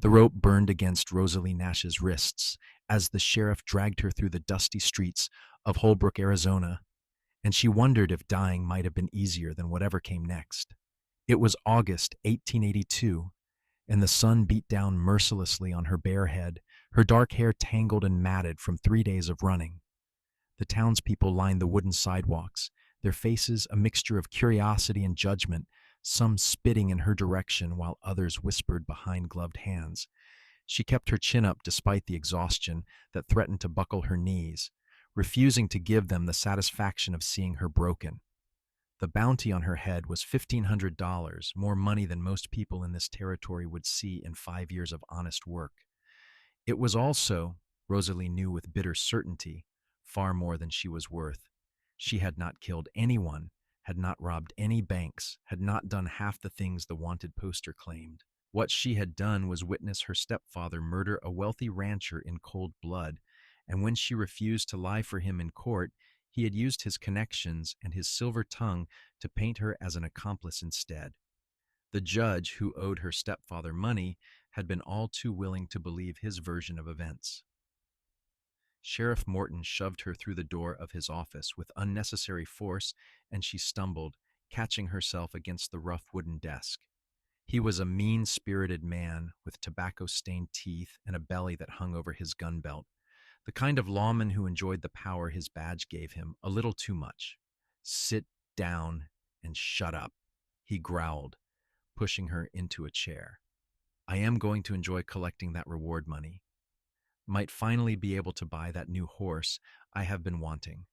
The rope burned against Rosalie Nash's wrists as the sheriff dragged her through the dusty streets of Holbrook, Arizona, and she wondered if dying might have been easier than whatever came next. It was August 1882, and the sun beat down mercilessly on her bare head, her dark hair tangled and matted from 3 days of running. The townspeople lined the wooden sidewalks, their faces a mixture of curiosity and judgment, some spitting in her direction while others whispered behind gloved hands. She kept her chin up despite the exhaustion that threatened to buckle her knees, refusing to give them the satisfaction of seeing her broken. The bounty on her head was $1,500, more money than most people in this territory would see in 5 years of honest work. It was also, Rosalie knew with bitter certainty, far more than she was worth. She had not killed anyone, had not robbed any banks, had not done half the things the wanted poster claimed. What she had done was witness her stepfather murder a wealthy rancher in cold blood, and when she refused to lie for him in court, he had used his connections and his silver tongue to paint her as an accomplice instead. The judge, who owed her stepfather money, had been all too willing to believe his version of events. Sheriff Morton shoved her through the door of his office with unnecessary force, and she stumbled, catching herself against the rough wooden desk. He was a mean-spirited man with tobacco-stained teeth and a belly that hung over his gun belt, the kind of lawman who enjoyed the power his badge gave him a little too much. "Sit down and shut up," he growled, pushing her into a chair. "I am going to enjoy collecting that reward money. Might finally be able to buy that new horse I have been wanting."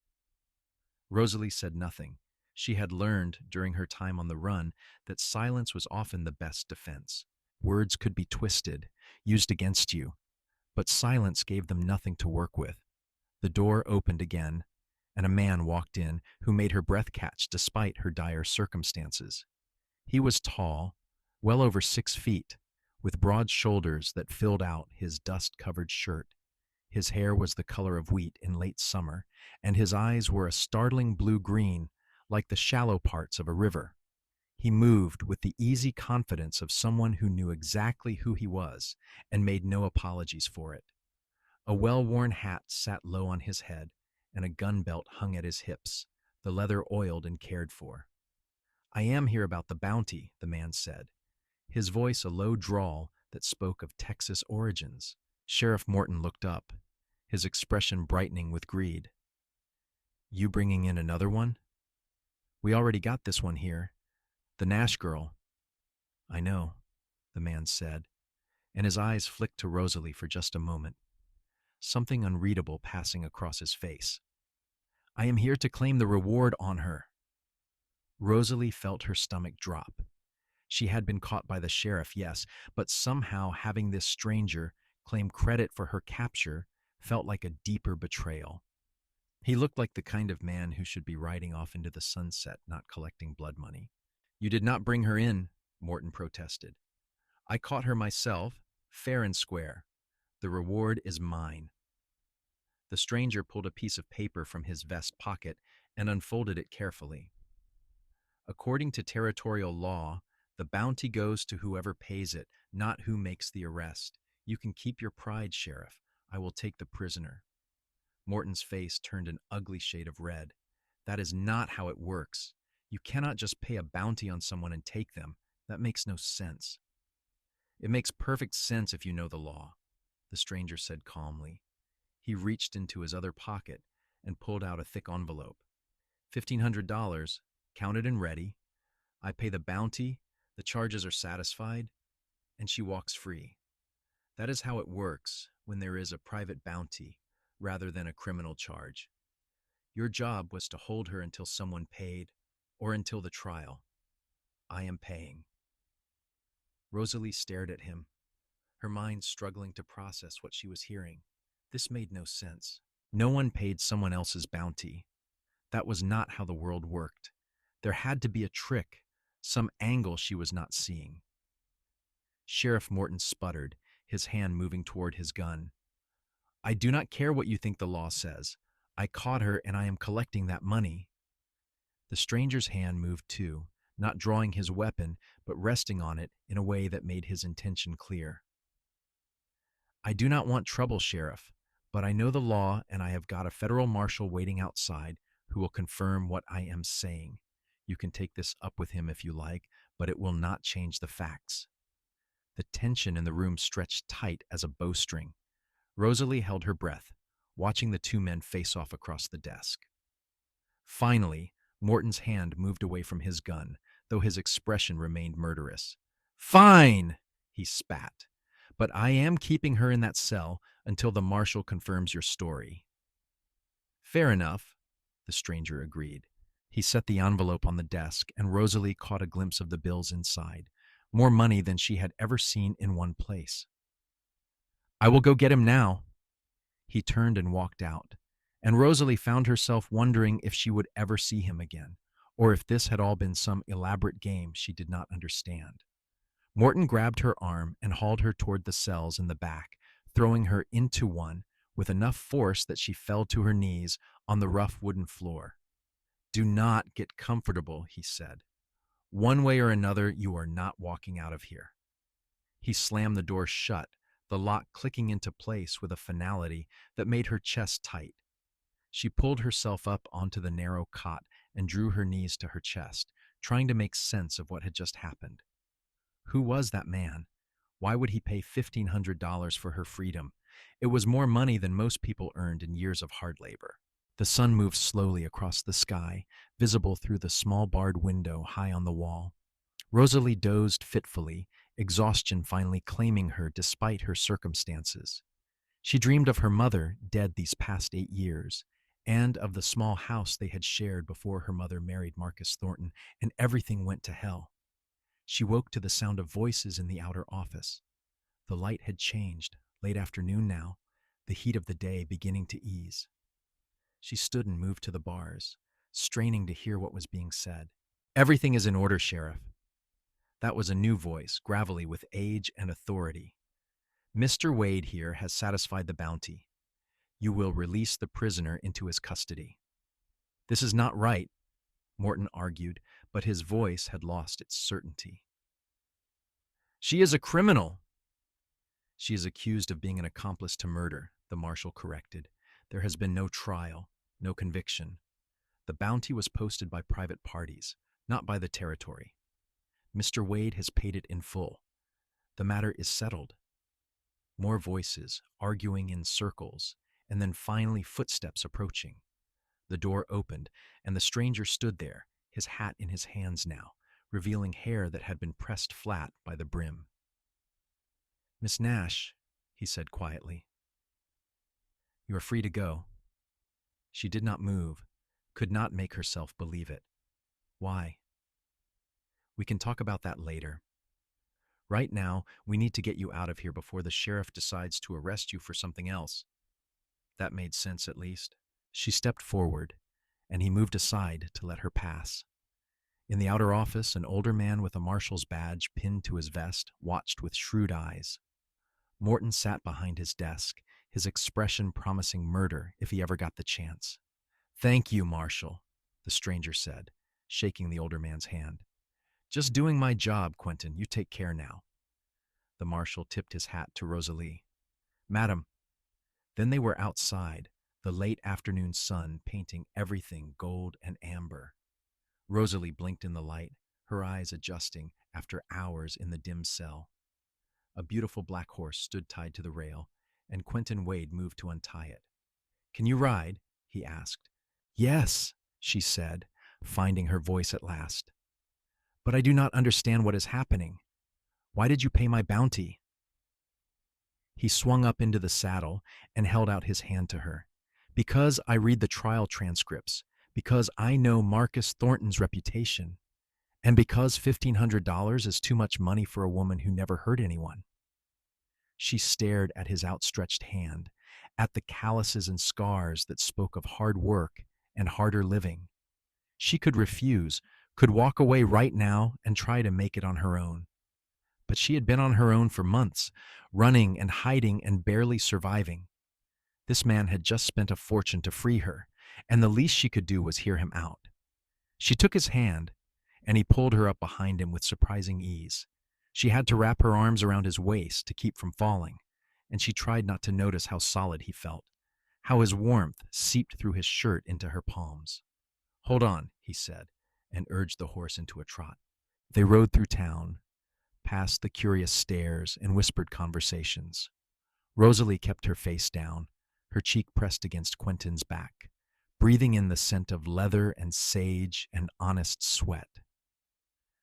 Rosalie said nothing. She had learned during her time on the run that silence was often the best defense. Words could be twisted, used against you, but silence gave them nothing to work with. The door opened again, and a man walked in who made her breath catch despite her dire circumstances. He was tall, well over 6 feet, with broad shoulders that filled out his dust-covered shirt. His hair was the color of wheat in late summer, and his eyes were a startling blue-green, like the shallow parts of a river. He moved with the easy confidence of someone who knew exactly who he was and made no apologies for it. A well-worn hat sat low on his head, and a gun belt hung at his hips, the leather oiled and cared for. "I am here about the bounty," the man said, his voice a low drawl that spoke of Texas origins. Sheriff Morton looked up, his expression brightening with greed. "You bringing in another one?" "We already got this one here. The Nash girl." "I know," the man said, and his eyes flicked to Rosalie for just a moment, something unreadable passing across his face. "I am here to claim the reward on her." Rosalie felt her stomach drop. She had been caught by the sheriff, yes, but somehow having this stranger claim credit for her capture felt like a deeper betrayal. He looked like the kind of man who should be riding off into the sunset, not collecting blood money. "You did not bring her in," Morton protested. "I caught her myself, fair and square. The reward is mine." The stranger pulled a piece of paper from his vest pocket and unfolded it carefully. "According to territorial law, the bounty goes to whoever pays it, not who makes the arrest. You can keep your pride, Sheriff. I will take the prisoner." Morton's face turned an ugly shade of red. "That is not how it works. You cannot just pay a bounty on someone and take them. That makes no sense." "It makes perfect sense if you know the law," the stranger said calmly. He reached into his other pocket and pulled out a thick envelope. $1,500, counted and ready. I pay the bounty, the charges are satisfied, and she walks free. That is how it works when there is a private bounty rather than a criminal charge. Your job was to hold her until someone paid or until the trial. I am paying." Rosalie stared at him, her mind struggling to process what she was hearing. This made no sense. No one paid someone else's bounty. That was not how the world worked. There had to be a trick, some angle she was not seeing. Sheriff Morton sputtered, his hand moving toward his gun. "I do not care what you think the law says. I caught her and I am collecting that money." The stranger's hand moved too, not drawing his weapon, but resting on it in a way that made his intention clear. I do not want trouble, Sheriff, but I know the law and I have got a federal marshal waiting outside who will confirm what I am saying. You can take this up with him if you like, but it will not change the facts. The tension in the room stretched tight as a bowstring. Rosalie held her breath, watching the two men face off across the desk. Finally, Morton's hand moved away from his gun, though his expression remained murderous. Fine, he spat. But I am keeping her in that cell until the marshal confirms your story. Fair enough, the stranger agreed. He set the envelope on the desk, and Rosalie caught a glimpse of the bills inside, more money than she had ever seen in one place. I will go get him now. He turned and walked out, and Rosalie found herself wondering if she would ever see him again, or if this had all been some elaborate game she did not understand. Morton grabbed her arm and hauled her toward the cells in the back, throwing her into one with enough force that she fell to her knees on the rough wooden floor. Do not get comfortable, he said. One way or another, you are not walking out of here. He slammed the door shut, the lock clicking into place with a finality that made her chest tight. She pulled herself up onto the narrow cot and drew her knees to her chest, trying to make sense of what had just happened. Who was that man? Why would he pay $1,500 for her freedom? It was more money than most people earned in years of hard labor. The sun moved slowly across the sky, visible through the small barred window high on the wall. Rosalie dozed fitfully, exhaustion finally claiming her despite her circumstances. She dreamed of her mother, dead these past 8 years, and of the small house they had shared before her mother married Marcus Thornton, and everything went to hell. She woke to the sound of voices in the outer office. The light had changed, late afternoon now, the heat of the day beginning to ease. She stood and moved to the bars, straining to hear what was being said. Everything is in order, Sheriff. That was a new voice, gravelly with age and authority. Mr. Wade here has satisfied the bounty. You will release the prisoner into his custody. This is not right, Morton argued, but his voice had lost its certainty. She is a criminal. She is accused of being an accomplice to murder, the marshal corrected. There has been no trial, no conviction. The bounty was posted by private parties, not by the territory. Mr. Wade has paid it in full. The matter is settled. More voices, arguing in circles, and then finally footsteps approaching. The door opened, and the stranger stood there, his hat in his hands now, revealing hair that had been pressed flat by the brim. Miss Nash, he said quietly, you are free to go. She did not move, could not make herself believe it. Why? We can talk about that later. Right now, we need to get you out of here before the sheriff decides to arrest you for something else. That made sense, at least. She stepped forward, and he moved aside to let her pass. In the outer office, an older man with a marshal's badge pinned to his vest watched with shrewd eyes. Morton sat behind his desk, his expression promising murder if he ever got the chance. Thank you, Marshal, the stranger said, shaking the older man's hand. Just doing my job, Quentin. You take care now. The marshal tipped his hat to Rosalie. Madam. Then they were outside, the late afternoon sun painting everything gold and amber. Rosalie blinked in the light, her eyes adjusting after hours in the dim cell. A beautiful black horse stood tied to the rail, and Quentin Wade moved to untie it. Can you ride? He asked. Yes, she said, finding her voice at last. But I do not understand what is happening. Why did you pay my bounty? He swung up into the saddle and held out his hand to her. Because I read the trial transcripts, because I know Marcus Thornton's reputation, and because $1,500 is too much money for a woman who never hurt anyone. She stared at his outstretched hand, at the calluses and scars that spoke of hard work and harder living. She could refuse, could walk away right now and try to make it on her own. But she had been on her own for months, running and hiding and barely surviving. This man had just spent a fortune to free her, and the least she could do was hear him out. She took his hand, and he pulled her up behind him with surprising ease. She had to wrap her arms around his waist to keep from falling, and she tried not to notice how solid he felt, how his warmth seeped through his shirt into her palms. "Hold on," he said, and urged the horse into a trot. They rode through town, past the curious stares and whispered conversations. Rosalie kept her face down, her cheek pressed against Quentin's back, breathing in the scent of leather and sage and honest sweat.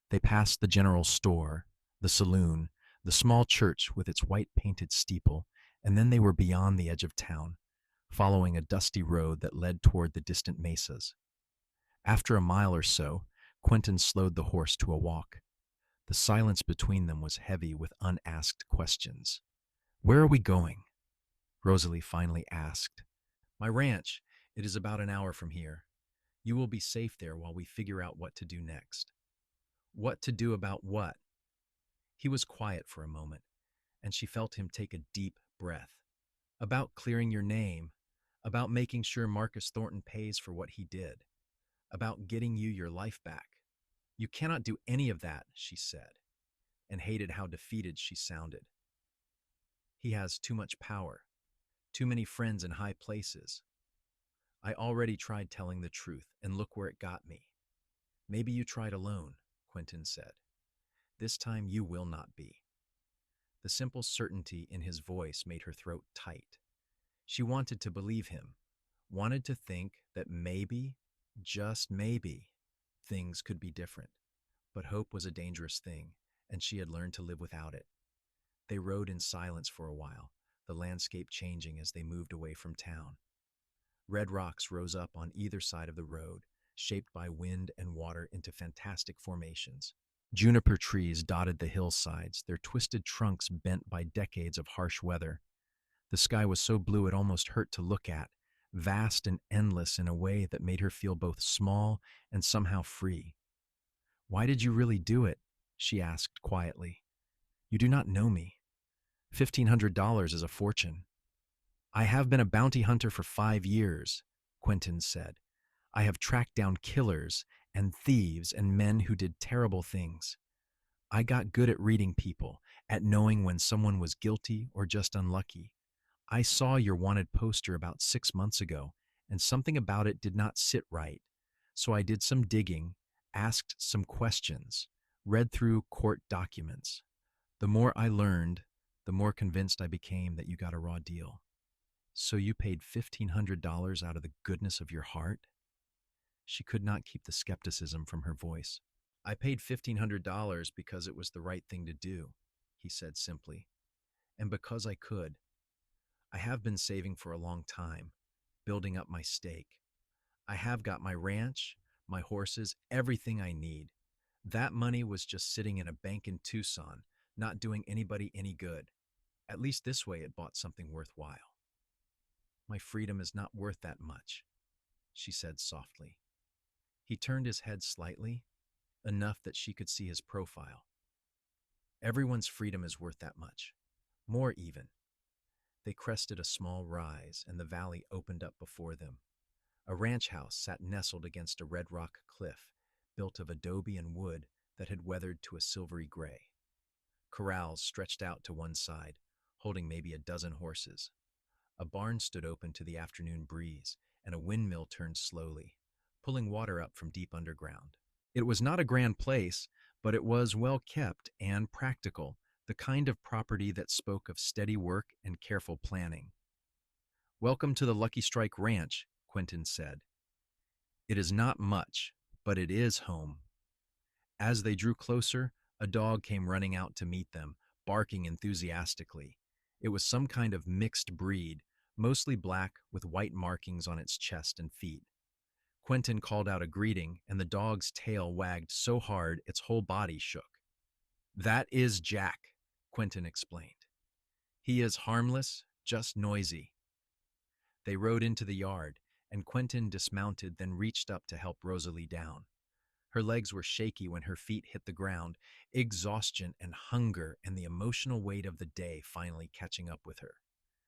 They passed the general store, the saloon, the small church with its white painted steeple, and then they were beyond the edge of town, following a dusty road that led toward the distant mesas. After a mile or so, Quentin slowed the horse to a walk. The silence between them was heavy with unasked questions. "Where are we going?" Rosalie finally asked. "My ranch. It is about an hour from here. You will be safe there while we figure out what to do next." "What to do about what?" He was quiet for a moment, and she felt him take a deep breath. "About clearing your name, about making sure Marcus Thornton pays for what he did, about getting you your life back." "You cannot do any of that," she said, and hated how defeated she sounded. "He has too much power, too many friends in high places. I already tried telling the truth, and look where it got me." "Maybe you tried alone," Quentin said. "This time you will not be." The simple certainty in his voice made her throat tight. She wanted to believe him, wanted to think that maybe, just maybe, things could be different. But hope was a dangerous thing, and she had learned to live without it. They rode in silence for a while, the landscape changing as they moved away from town. Red rocks rose up on either side of the road, shaped by wind and water into fantastic formations. Juniper trees dotted the hillsides, their twisted trunks bent by decades of harsh weather. The sky was so blue it almost hurt to look at, vast and endless in a way that made her feel both small and somehow free. "Why did you really do it?" she asked quietly. "You do not know me. $1,500 is a fortune." "I have been a bounty hunter for 5 years," Quentin said. "I have tracked down killers and thieves and men who did terrible things. I got good at reading people, at knowing when someone was guilty or just unlucky. I saw your wanted poster about 6 months ago, and something about it did not sit right. So I did some digging, asked some questions, read through court documents. The more I learned, the more convinced I became that you got a raw deal." "So you paid $1,500 out of the goodness of your heart?" She could not keep the skepticism from her voice. "I paid $1,500 because it was the right thing to do," he said simply, "and because I could. I have been saving for a long time, building up my stake. I have got my ranch, my horses, everything I need. That money was just sitting in a bank in Tucson, not doing anybody any good. At least this way it bought something worthwhile." "My freedom is not worth that much," she said softly. He turned his head slightly, enough that she could see his profile. "Everyone's freedom is worth that much. More even." They crested a small rise, and the valley opened up before them. A ranch house sat nestled against a red rock cliff, built of adobe and wood that had weathered to a silvery gray. Corrals stretched out to one side, holding maybe a dozen horses. A barn stood open to the afternoon breeze, and a windmill turned slowly, pulling water up from deep underground. It was not a grand place, but it was well kept and practical, the kind of property that spoke of steady work and careful planning. "Welcome to the Lucky Strike Ranch," Quentin said. "It is not much, but it is home." As they drew closer, a dog came running out to meet them, barking enthusiastically. It was some kind of mixed breed, mostly black with white markings on its chest and feet. Quentin called out a greeting, and the dog's tail wagged so hard its whole body shook. "That is Jack," Quentin explained. "He is harmless, just noisy." They rode into the yard, and Quentin dismounted, then reached up to help Rosalie down. Her legs were shaky when her feet hit the ground, exhaustion and hunger and the emotional weight of the day finally catching up with her.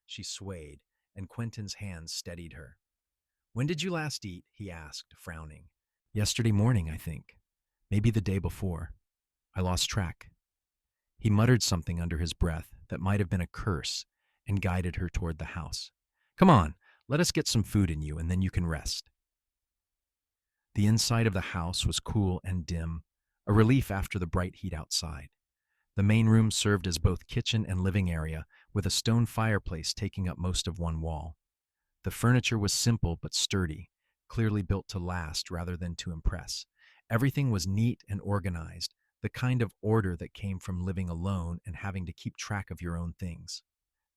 She swayed, and Quentin's hands steadied her. "When did you last eat?" he asked, frowning. "Yesterday morning, I think. Maybe the day before. I lost track." He muttered something under his breath that might have been a curse, and guided her toward the house. Come on, let us get some food in you, and then you can rest. The inside of the house was cool and dim, a relief after the bright heat outside. The main room served as both kitchen and living area, with a stone fireplace taking up most of one wall. The furniture was simple but sturdy, clearly built to last rather than to impress. Everything was neat and organized, the kind of order that came from living alone and having to keep track of your own things.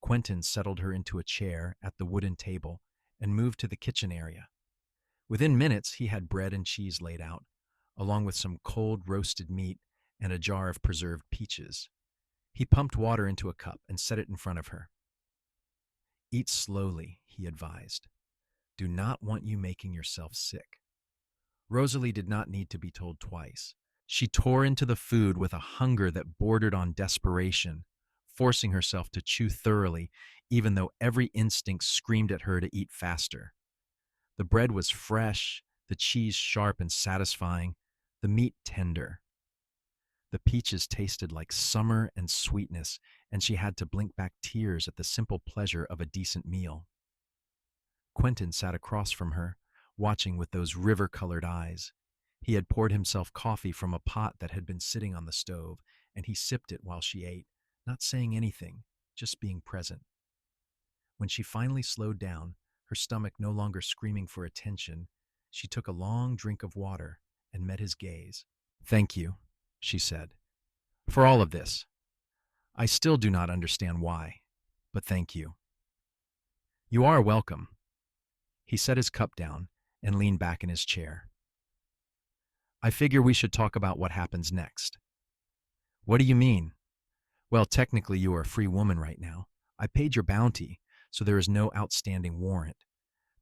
Quentin settled her into a chair at the wooden table and moved to the kitchen area. Within minutes, he had bread and cheese laid out, along with some cold roasted meat and a jar of preserved peaches. He pumped water into a cup and set it in front of her. Eat slowly, he advised. Do not want you making yourself sick. Rosalie did not need to be told twice. She tore into the food with a hunger that bordered on desperation, forcing herself to chew thoroughly, even though every instinct screamed at her to eat faster. The bread was fresh, the cheese sharp and satisfying, the meat tender. The peaches tasted like summer and sweetness, and she had to blink back tears at the simple pleasure of a decent meal. Quentin sat across from her, watching with those river-colored eyes. He had poured himself coffee from a pot that had been sitting on the stove, and he sipped it while she ate, not saying anything, just being present. When she finally slowed down, her stomach no longer screaming for attention, she took a long drink of water and met his gaze. "Thank you," she said, "for all of this. I still do not understand why, but thank you." "You are welcome." He set his cup down and leaned back in his chair. "I figure we should talk about what happens next." "What do you mean?" "Well, technically you are a free woman right now. I paid your bounty, so there is no outstanding warrant.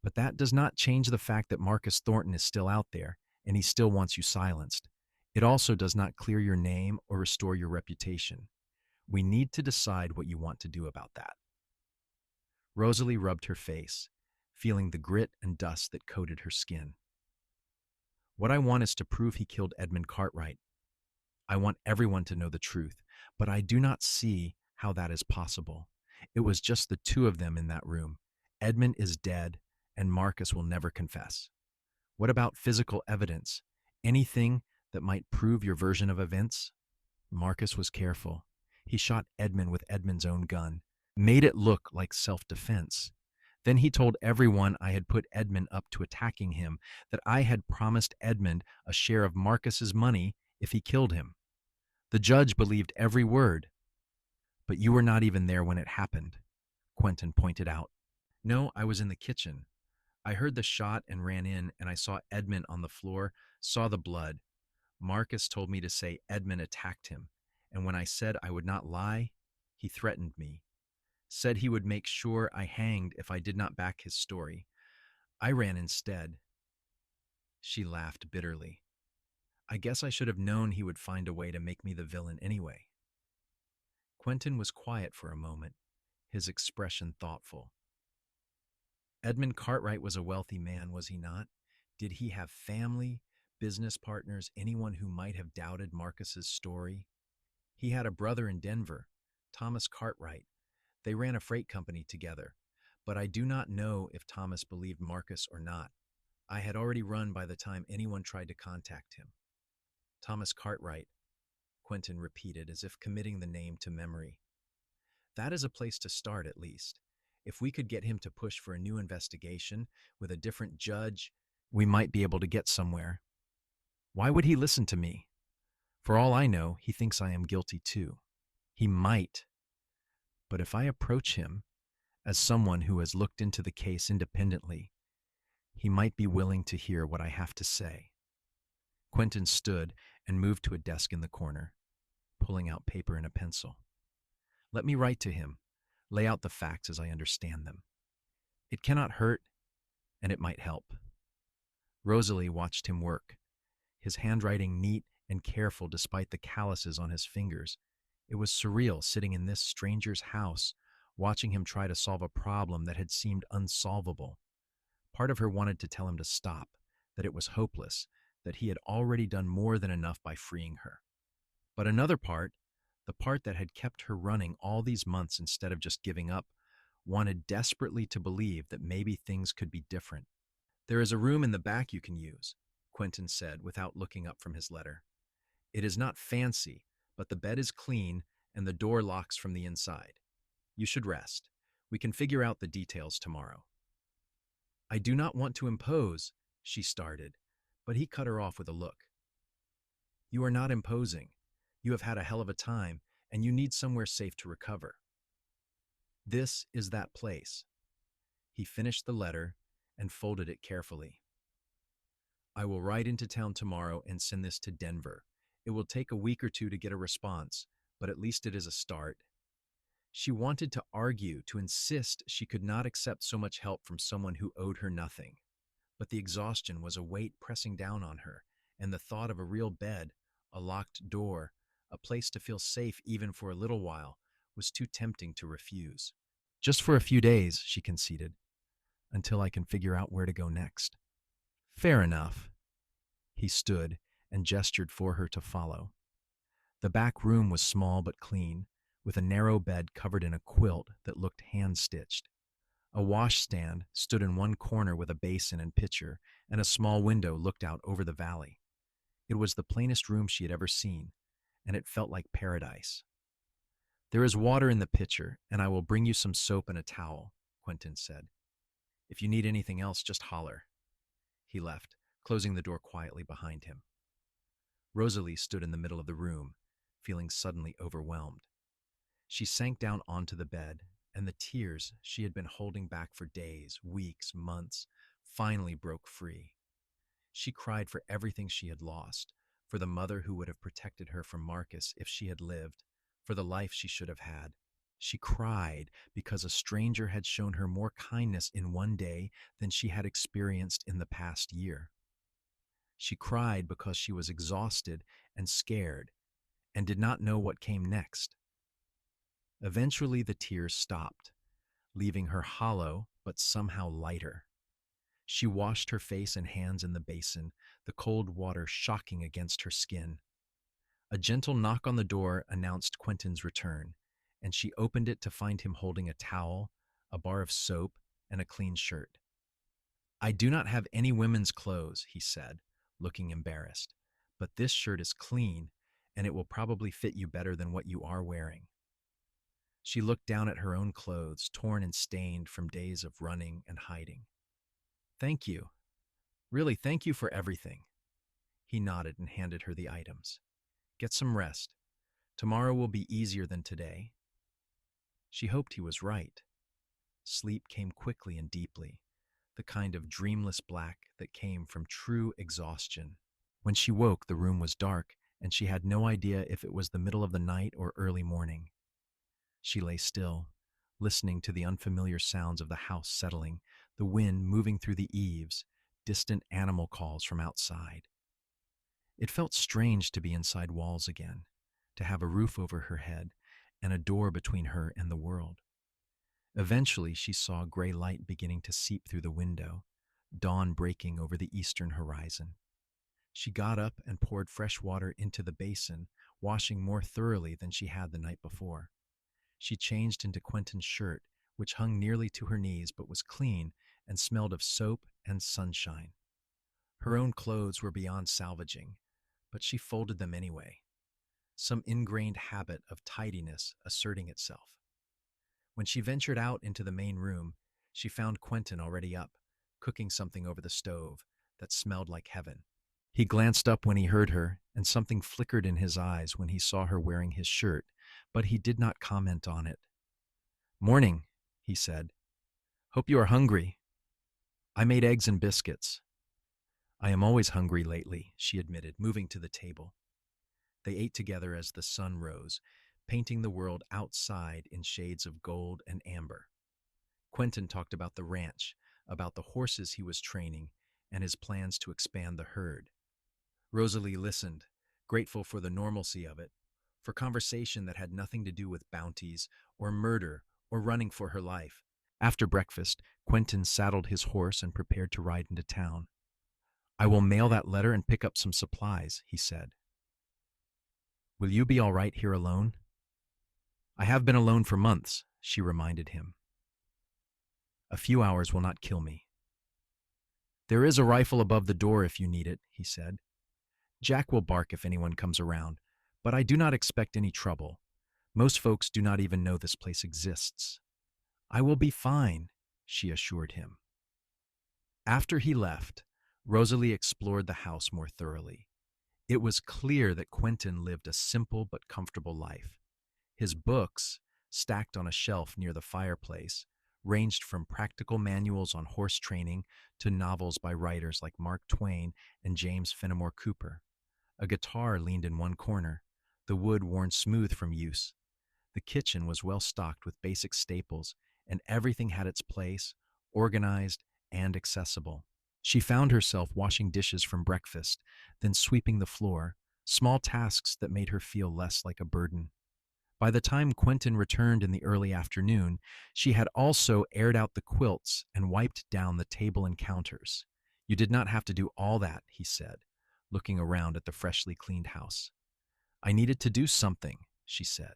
But that does not change the fact that Marcus Thornton is still out there, and he still wants you silenced. It also does not clear your name or restore your reputation. We need to decide what you want to do about that." Rosalie rubbed her face, feeling the grit and dust that coated her skin. "What I want is to prove he killed Edmund Cartwright. I want everyone to know the truth, but I do not see how that is possible. It was just the two of them in that room. Edmund is dead, and Marcus will never confess. What about physical evidence? Anything that might prove your version of events?" Marcus was careful. He shot Edmund with Edmund's own gun, made it look like self-defense. Then he told everyone I had put Edmund up to attacking him, that I had promised Edmund a share of Marcus's money if he killed him. The judge believed every word. "But you were not even there when it happened," Quentin pointed out. "No, I was in the kitchen. I heard the shot and ran in, and I saw Edmund on the floor, saw the blood. Marcus told me to say Edmund attacked him, and when I said I would not lie, he threatened me. Said he would make sure I hanged if I did not back his story. I ran instead." She laughed bitterly. "I guess I should have known he would find a way to make me the villain anyway." Quentin was quiet for a moment, his expression thoughtful. Edmund Cartwright was a wealthy man, was he not? Did he have family, business partners, anyone who might have doubted Marcus's story? He had a brother in Denver, Thomas Cartwright. They ran a freight company together, but I do not know if Thomas believed Marcus or not. I had already run by the time anyone tried to contact him. "Thomas Cartwright," Quentin repeated, as if committing the name to memory. "That is a place to start, at least. If we could get him to push for a new investigation with a different judge, we might be able to get somewhere. Why would he listen to me? For all I know, he thinks I am guilty too. He might. But if I approach him as someone who has looked into the case independently, he might be willing to hear what I have to say." Quentin stood and moved to a desk in the corner, pulling out paper and a pencil. "Let me write to him, lay out the facts as I understand them. It cannot hurt, and it might help." Rosalie watched him work, his handwriting neat and careful despite the calluses on his fingers. It was surreal sitting in this stranger's house, watching him try to solve a problem that had seemed unsolvable. Part of her wanted to tell him to stop, that it was hopeless, that he had already done more than enough by freeing her. But another part, the part that had kept her running all these months instead of just giving up, wanted desperately to believe that maybe things could be different. "There is a room in the back you can use," Quentin said without looking up from his letter. "It is not fancy, but the bed is clean and the door locks from the inside. You should rest. We can figure out the details tomorrow." "I do not want to impose," she started, but he cut her off with a look. "You are not imposing. You have had a hell of a time, and you need somewhere safe to recover. This is that place." He finished the letter and folded it carefully. "I will ride into town tomorrow and send this to Denver. It will take a week or two to get a response, but at least it is a start." She wanted to argue, to insist she could not accept so much help from someone who owed her nothing. But the exhaustion was a weight pressing down on her, and the thought of a real bed, a locked door, a place to feel safe even for a little while, was too tempting to refuse. "Just for a few days," she conceded, "until I can figure out where to go next." "Fair enough." He stood and gestured for her to follow. The back room was small but clean, with a narrow bed covered in a quilt that looked hand-stitched. A washstand stood in one corner with a basin and pitcher, and a small window looked out over the valley. It was the plainest room she had ever seen, and it felt like paradise. "There is water in the pitcher, and I will bring you some soap and a towel," Quentin said. "If you need anything else, just holler." He left, closing the door quietly behind him. Rosalie stood in the middle of the room, feeling suddenly overwhelmed. She sank down onto the bed, and the tears she had been holding back for days, weeks, months, finally broke free. She cried for everything she had lost, for the mother who would have protected her from Marcus if she had lived, for the life she should have had. She cried because a stranger had shown her more kindness in one day than she had experienced in the past year. She cried because she was exhausted and scared and did not know what came next. Eventually, the tears stopped, leaving her hollow but somehow lighter. She washed her face and hands in the basin, the cold water shocking against her skin. A gentle knock on the door announced Quentin's return, and she opened it to find him holding a towel, a bar of soap, and a clean shirt. "I do not have any women's clothes," he said, looking embarrassed, "but this shirt is clean, and it will probably fit you better than what you are wearing." She looked down at her own clothes, torn and stained from days of running and hiding. "Thank you. Really, thank you for everything." He nodded and handed her the items. "Get some rest. Tomorrow will be easier than today." She hoped he was right. Sleep came quickly and deeply, the kind of dreamless black that came from true exhaustion. When she woke, the room was dark, and she had no idea if it was the middle of the night or early morning. She lay still, listening to the unfamiliar sounds of the house settling, the wind moving through the eaves, distant animal calls from outside. It felt strange to be inside walls again, to have a roof over her head and a door between her and the world. Eventually, she saw gray light beginning to seep through the window, dawn breaking over the eastern horizon. She got up and poured fresh water into the basin, washing more thoroughly than she had the night before. She changed into Quentin's shirt, which hung nearly to her knees but was clean and smelled of soap and sunshine. Her own clothes were beyond salvaging, but she folded them anyway, some ingrained habit of tidiness asserting itself. When she ventured out into the main room, she found Quentin already up, cooking something over the stove that smelled like heaven. He glanced up when he heard her, and something flickered in his eyes when he saw her wearing his shirt, but he did not comment on it. "Morning," he said. "Hope you are hungry. I made eggs and biscuits." "I am always hungry lately," she admitted, moving to the table. They ate together as the sun rose, painting the world outside in shades of gold and amber. Quentin talked about the ranch, about the horses he was training, and his plans to expand the herd. Rosalie listened, grateful for the normalcy of it, for conversation that had nothing to do with bounties or murder or running for her life. After breakfast, Quentin saddled his horse and prepared to ride into town. "I will mail that letter and pick up some supplies," he said. "Will you be all right here alone?" "I have been alone for months," she reminded him. A few hours will not kill me. There is a rifle above the door if you need it, he said. Jack will bark if anyone comes around, but I do not expect any trouble. Most folks do not even know this place exists. I will be fine, she assured him. After he left, Rosalie explored the house more thoroughly. It was clear that Quentin lived a simple but comfortable life. His books, stacked on a shelf near the fireplace, ranged from practical manuals on horse training to novels by writers like Mark Twain and James Fenimore Cooper. A guitar leaned in one corner, the wood worn smooth from use. The kitchen was well stocked with basic staples, and everything had its place, organized and accessible. She found herself washing dishes from breakfast, then sweeping the floor, small tasks that made her feel less like a burden. By the time Quentin returned in the early afternoon, she had also aired out the quilts and wiped down the table and counters. You did not have to do all that, he said, looking around at the freshly cleaned house. I needed to do something, she said.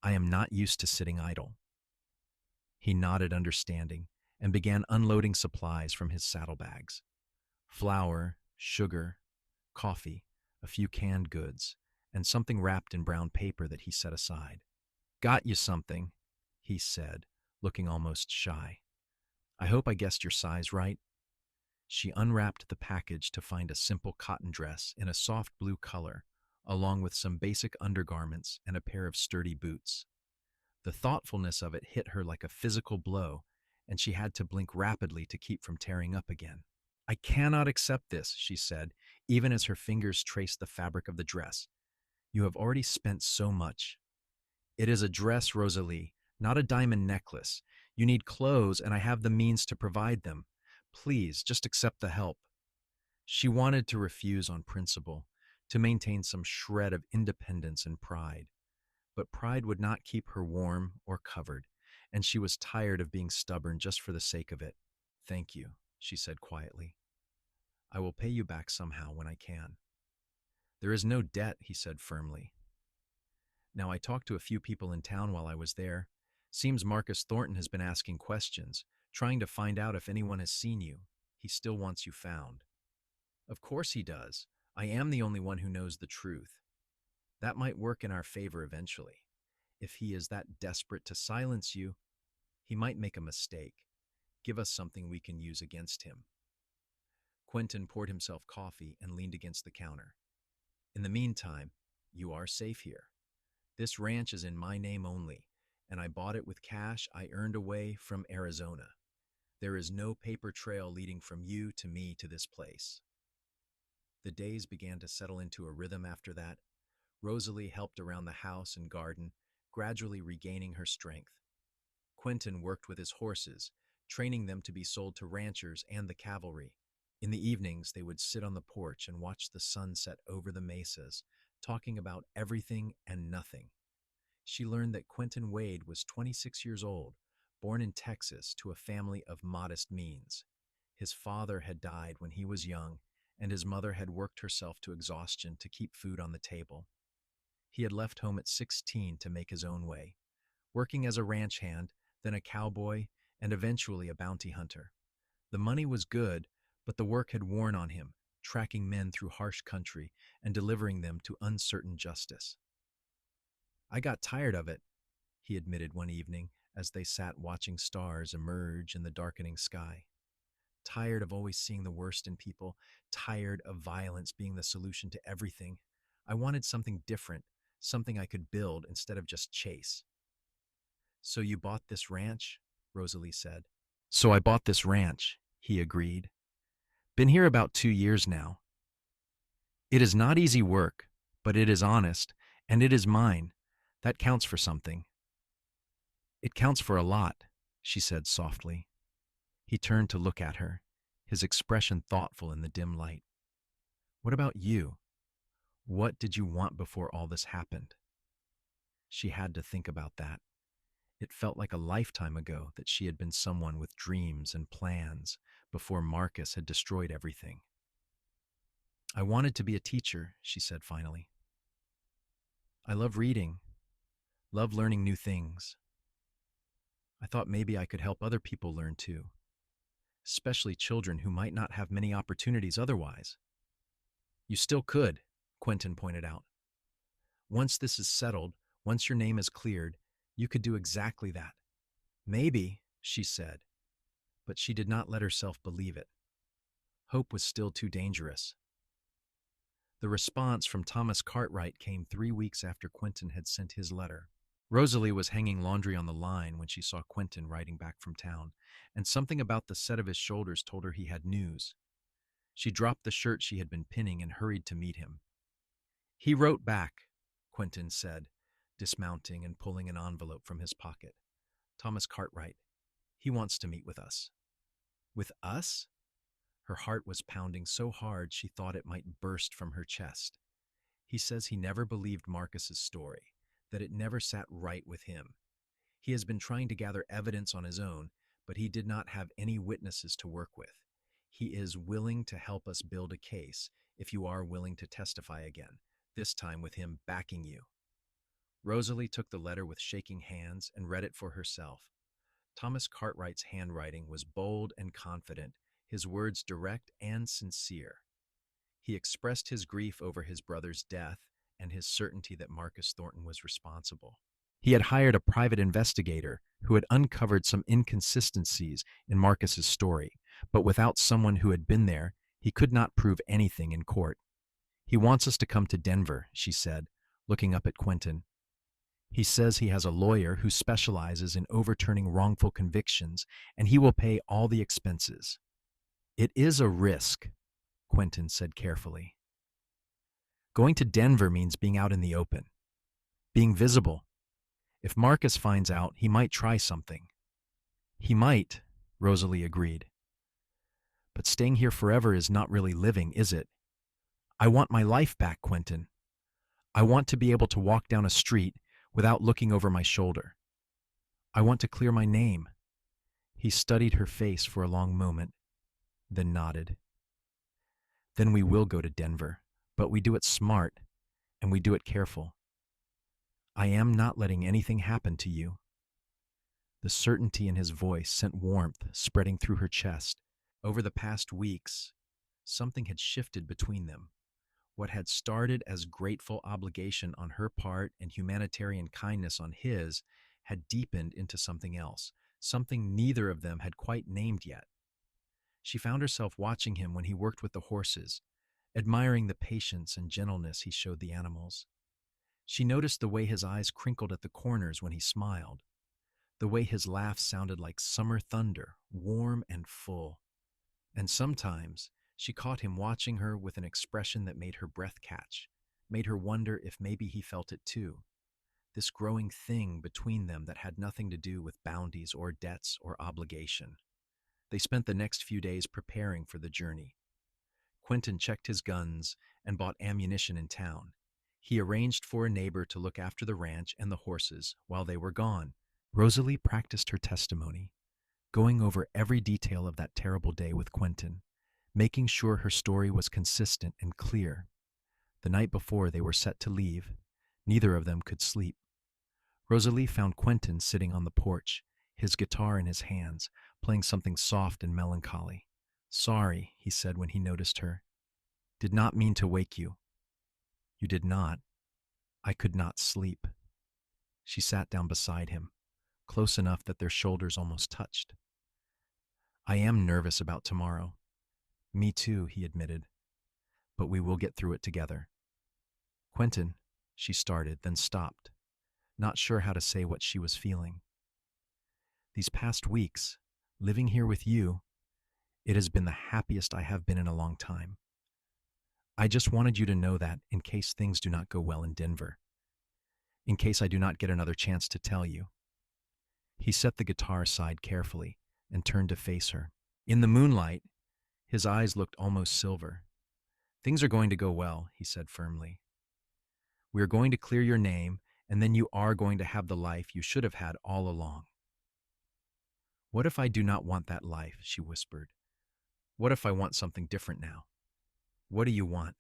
I am not used to sitting idle. He nodded understanding and began unloading supplies from his saddlebags. Flour, sugar, coffee, a few canned goods, and something wrapped in brown paper that he set aside. Got you something, he said, looking almost shy. I hope I guessed your size right. She unwrapped the package to find a simple cotton dress in a soft blue color, along with some basic undergarments and a pair of sturdy boots. The thoughtfulness of it hit her like a physical blow, and she had to blink rapidly to keep from tearing up again. I cannot accept this, she said, even as her fingers traced the fabric of the dress. You have already spent so much. It is a dress, Rosalie, not a diamond necklace. You need clothes, and I have the means to provide them. Please, just accept the help. She wanted to refuse on principle, to maintain some shred of independence and pride. But pride would not keep her warm or covered, and she was tired of being stubborn just for the sake of it. Thank you, she said quietly. I will pay you back somehow when I can. There is no debt, he said firmly. Now, I talked to a few people in town while I was there. Seems Marcus Thornton has been asking questions, trying to find out if anyone has seen you. He still wants you found. Of course he does. I am the only one who knows the truth. That might work in our favor eventually. If he is that desperate to silence you, he might make a mistake. Give us something we can use against him. Quentin poured himself coffee and leaned against the counter. In the meantime, you are safe here. This ranch is in my name only, and I bought it with cash I earned away from Arizona. There is no paper trail leading from you to me to this place. The days began to settle into a rhythm after that. Rosalie helped around the house and garden, gradually regaining her strength. Quentin worked with his horses, training them to be sold to ranchers and the cavalry. In the evenings, they would sit on the porch and watch the sun set over the mesas, talking about everything and nothing. She learned that Quentin Wade was 26 years old, born in Texas to a family of modest means. His father had died when he was young, and his mother had worked herself to exhaustion to keep food on the table. He had left home at 16 to make his own way, working as a ranch hand, then a cowboy, and eventually a bounty hunter. The money was good, but the work had worn on him, tracking men through harsh country and delivering them to uncertain justice. I got tired of it, he admitted one evening as they sat watching stars emerge in the darkening sky. Tired of always seeing the worst in people, tired of violence being the solution to everything. I wanted something different, something I could build instead of just chase. So you bought this ranch? Rosalie said. So I bought this ranch, he agreed. Been here about 2 years now. It is not easy work, but it is honest, and it is mine. That counts for something. It counts for a lot, she said softly. He turned to look at her, his expression thoughtful in the dim light. What about you? What did you want before all this happened? She had to think about that. It felt like a lifetime ago that she had been someone with dreams and plans before Marcus had destroyed everything. I wanted to be a teacher, she said finally. I love reading, love learning new things. I thought maybe I could help other people learn too, especially children who might not have many opportunities otherwise. You still could, Quentin pointed out. Once this is settled, once your name is cleared, you could do exactly that. Maybe, she said, but she did not let herself believe it. Hope was still too dangerous. The response from Thomas Cartwright came 3 weeks after Quentin had sent his letter. Rosalie was hanging laundry on the line when she saw Quentin riding back from town, and something about the set of his shoulders told her he had news. She dropped the shirt she had been pinning and hurried to meet him. He wrote back, Quentin said, dismounting and pulling an envelope from his pocket. Thomas Cartwright. He wants to meet with us. With us? Her heart was pounding so hard she thought it might burst from her chest. He says he never believed Marcus's story, that it never sat right with him. He has been trying to gather evidence on his own, but he did not have any witnesses to work with. He is willing to help us build a case if you are willing to testify again, this time with him backing you. Rosalie took the letter with shaking hands and read it for herself. Thomas Cartwright's handwriting was bold and confident, his words direct and sincere. He expressed his grief over his brother's death and his certainty that Marcus Thornton was responsible. He had hired a private investigator who had uncovered some inconsistencies in Marcus's story, but without someone who had been there, he could not prove anything in court. He wants us to come to Denver, she said, looking up at Quentin. He says he has a lawyer who specializes in overturning wrongful convictions, and he will pay all the expenses. It is a risk, Quentin said carefully. Going to Denver means being out in the open, being visible. If Marcus finds out, he might try something. He might, Rosalie agreed. But staying here forever is not really living, is it? I want my life back, Quentin. I want to be able to walk down a street without looking over my shoulder. I want to clear my name. He studied her face for a long moment, then nodded. Then we will go to Denver, but we do it smart, and we do it careful. I am not letting anything happen to you. The certainty in his voice sent warmth spreading through her chest. Over the past weeks, something had shifted between them. What had started as grateful obligation on her part and humanitarian kindness on his had deepened into something else, something neither of them had quite named yet. She found herself watching him when he worked with the horses, admiring the patience and gentleness he showed the animals. She noticed the way his eyes crinkled at the corners when he smiled, the way his laugh sounded like summer thunder, warm and full. And sometimes she caught him watching her with an expression that made her breath catch, made her wonder if maybe he felt it too. This growing thing between them that had nothing to do with bounties or debts or obligation. They spent the next few days preparing for the journey. Quentin checked his guns and bought ammunition in town. He arranged for a neighbor to look after the ranch and the horses while they were gone. Rosalie practiced her testimony, going over every detail of that terrible day with Quentin, making sure her story was consistent and clear. The night before they were set to leave, neither of them could sleep. Rosalie found Quentin sitting on the porch, his guitar in his hands, playing something soft and melancholy. Sorry, he said when he noticed her. Did not mean to wake you. You did not. I could not sleep. She sat down beside him, close enough that their shoulders almost touched. I am nervous about tomorrow. Me too, he admitted. But we will get through it together. Quentin, she started, then stopped, not sure how to say what she was feeling. These past weeks, living here with you, it has been the happiest I have been in a long time. I just wanted you to know that in case things do not go well in Denver, in case I do not get another chance to tell you. He set the guitar aside carefully and turned to face her. In the moonlight, his eyes looked almost silver. Things are going to go well, he said firmly. We are going to clear your name, and then you are going to have the life you should have had all along. What if I do not want that life, she whispered. What if I want something different now? What do you want?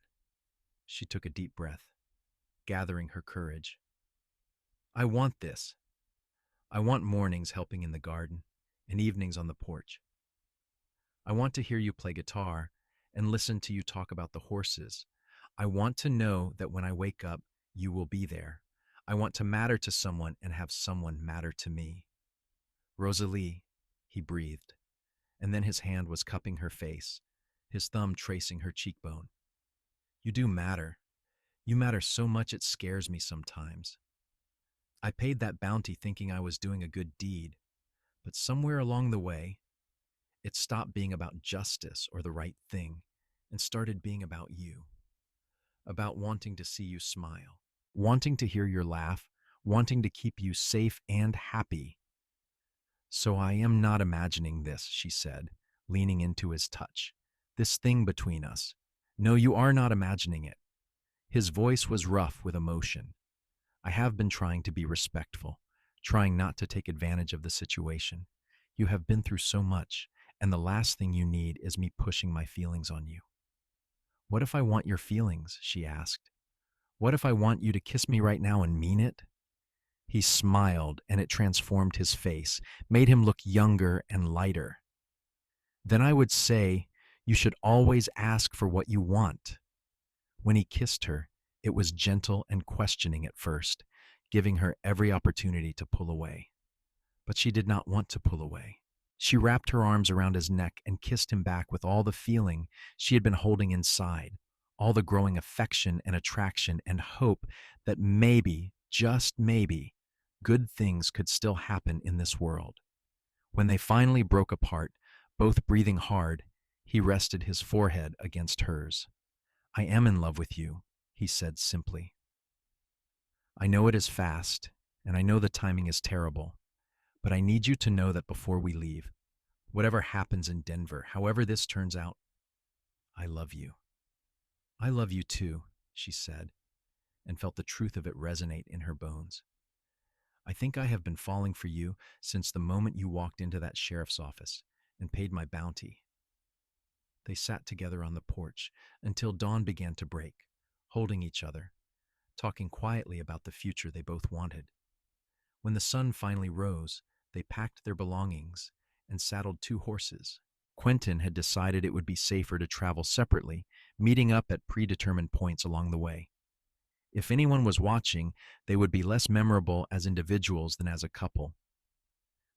She took a deep breath, gathering her courage. I want this. I want mornings helping in the garden and evenings on the porch. I want to hear you play guitar and listen to you talk about the horses. I want to know that when I wake up, you will be there. I want to matter to someone and have someone matter to me. Rosalie, he breathed, and then his hand was cupping her face, his thumb tracing her cheekbone. You do matter. You matter so much it scares me sometimes. I paid that bounty thinking I was doing a good deed, but somewhere along the way, it stopped being about justice or the right thing and started being about you, about wanting to see you smile, wanting to hear your laugh, wanting to keep you safe and happy. So I am not imagining this, she said, leaning into his touch. This thing between us. No, you are not imagining it. His voice was rough with emotion. I have been trying to be respectful, trying not to take advantage of the situation. You have been through so much, and the last thing you need is me pushing my feelings on you. What if I want your feelings? She asked. What if I want you to kiss me right now and mean it? He smiled, and it transformed his face, made him look younger and lighter. Then I would say, you should always ask for what you want. When he kissed her, it was gentle and questioning at first, giving her every opportunity to pull away. But she did not want to pull away. She wrapped her arms around his neck and kissed him back with all the feeling she had been holding inside, all the growing affection and attraction and hope that maybe, just maybe, good things could still happen in this world. When they finally broke apart, both breathing hard, he rested his forehead against hers. I am in love with you, he said simply. I know it is fast, and I know the timing is terrible, but I need you to know that before we leave, whatever happens in Denver, however this turns out, I love you. I love you too, she said, and felt the truth of it resonate in her bones. I think I have been falling for you since the moment you walked into that sheriff's office and paid my bounty. They sat together on the porch until dawn began to break, holding each other, talking quietly about the future they both wanted. When the sun finally rose, they packed their belongings and saddled two horses. Quentin had decided it would be safer to travel separately, meeting up at predetermined points along the way. If anyone was watching, they would be less memorable as individuals than as a couple.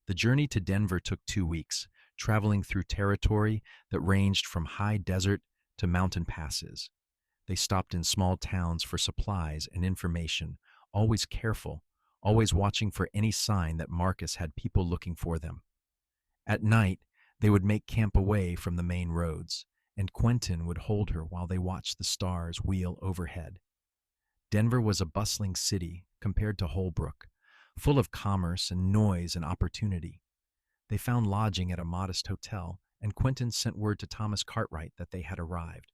The journey to Denver took 2 weeks, traveling through territory that ranged from high desert to mountain passes. They stopped in small towns for supplies and information, always careful, always watching for any sign that Marcus had people looking for them. At night, they would make camp away from the main roads, and Quentin would hold her while they watched the stars wheel overhead. Denver was a bustling city compared to Holbrook, full of commerce and noise and opportunity. They found lodging at a modest hotel, and Quentin sent word to Thomas Cartwright that they had arrived.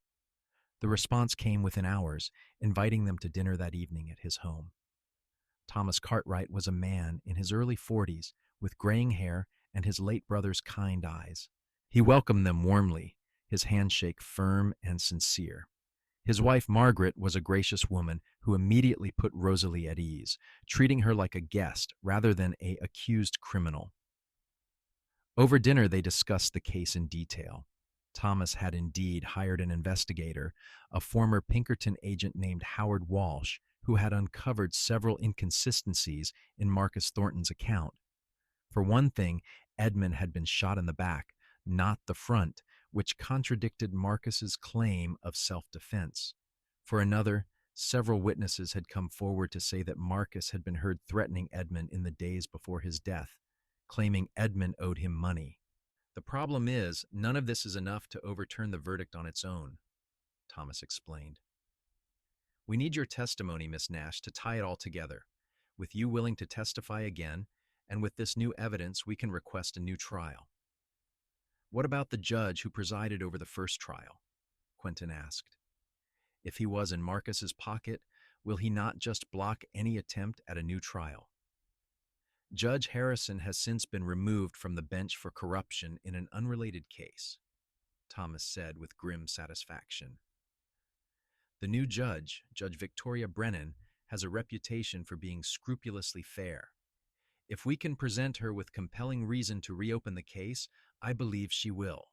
The response came within hours, inviting them to dinner that evening at his home. Thomas Cartwright was a man in his early 40s with graying hair and his late brother's kind eyes. He welcomed them warmly, his handshake firm and sincere. His wife, Margaret, was a gracious woman who immediately put Rosalie at ease, treating her like a guest rather than an accused criminal. Over dinner, they discussed the case in detail. Thomas had indeed hired an investigator, a former Pinkerton agent named Howard Walsh, who had uncovered several inconsistencies in Marcus Thornton's account. For one thing, Edmund had been shot in the back, not the front, which contradicted Marcus's claim of self-defense. For another, several witnesses had come forward to say that Marcus had been heard threatening Edmund in the days before his death, claiming Edmund owed him money. The problem is, none of this is enough to overturn the verdict on its own, Thomas explained. We need your testimony, Miss Nash, to tie it all together. With you willing to testify again, and with this new evidence, we can request a new trial. What about the judge who presided over the first trial? Quentin asked. If he was in Marcus's pocket, will he not just block any attempt at a new trial? Judge Harrison has since been removed from the bench for corruption in an unrelated case, Thomas said with grim satisfaction. The new judge, Judge Victoria Brennan, has a reputation for being scrupulously fair. If we can present her with compelling reason to reopen the case, I believe she will.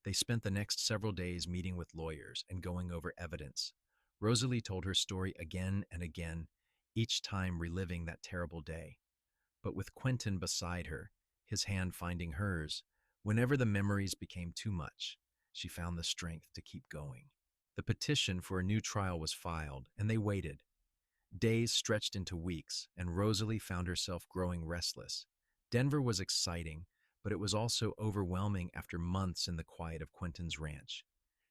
They spent the next several days meeting with lawyers and going over evidence. Rosalie told her story again and again, each time reliving that terrible day. But with Quentin beside her, his hand finding hers, whenever the memories became too much, she found the strength to keep going. The petition for a new trial was filed, and they waited. Days stretched into weeks, and Rosalie found herself growing restless. Denver was exciting, but it was also overwhelming after months in the quiet of Quentin's ranch.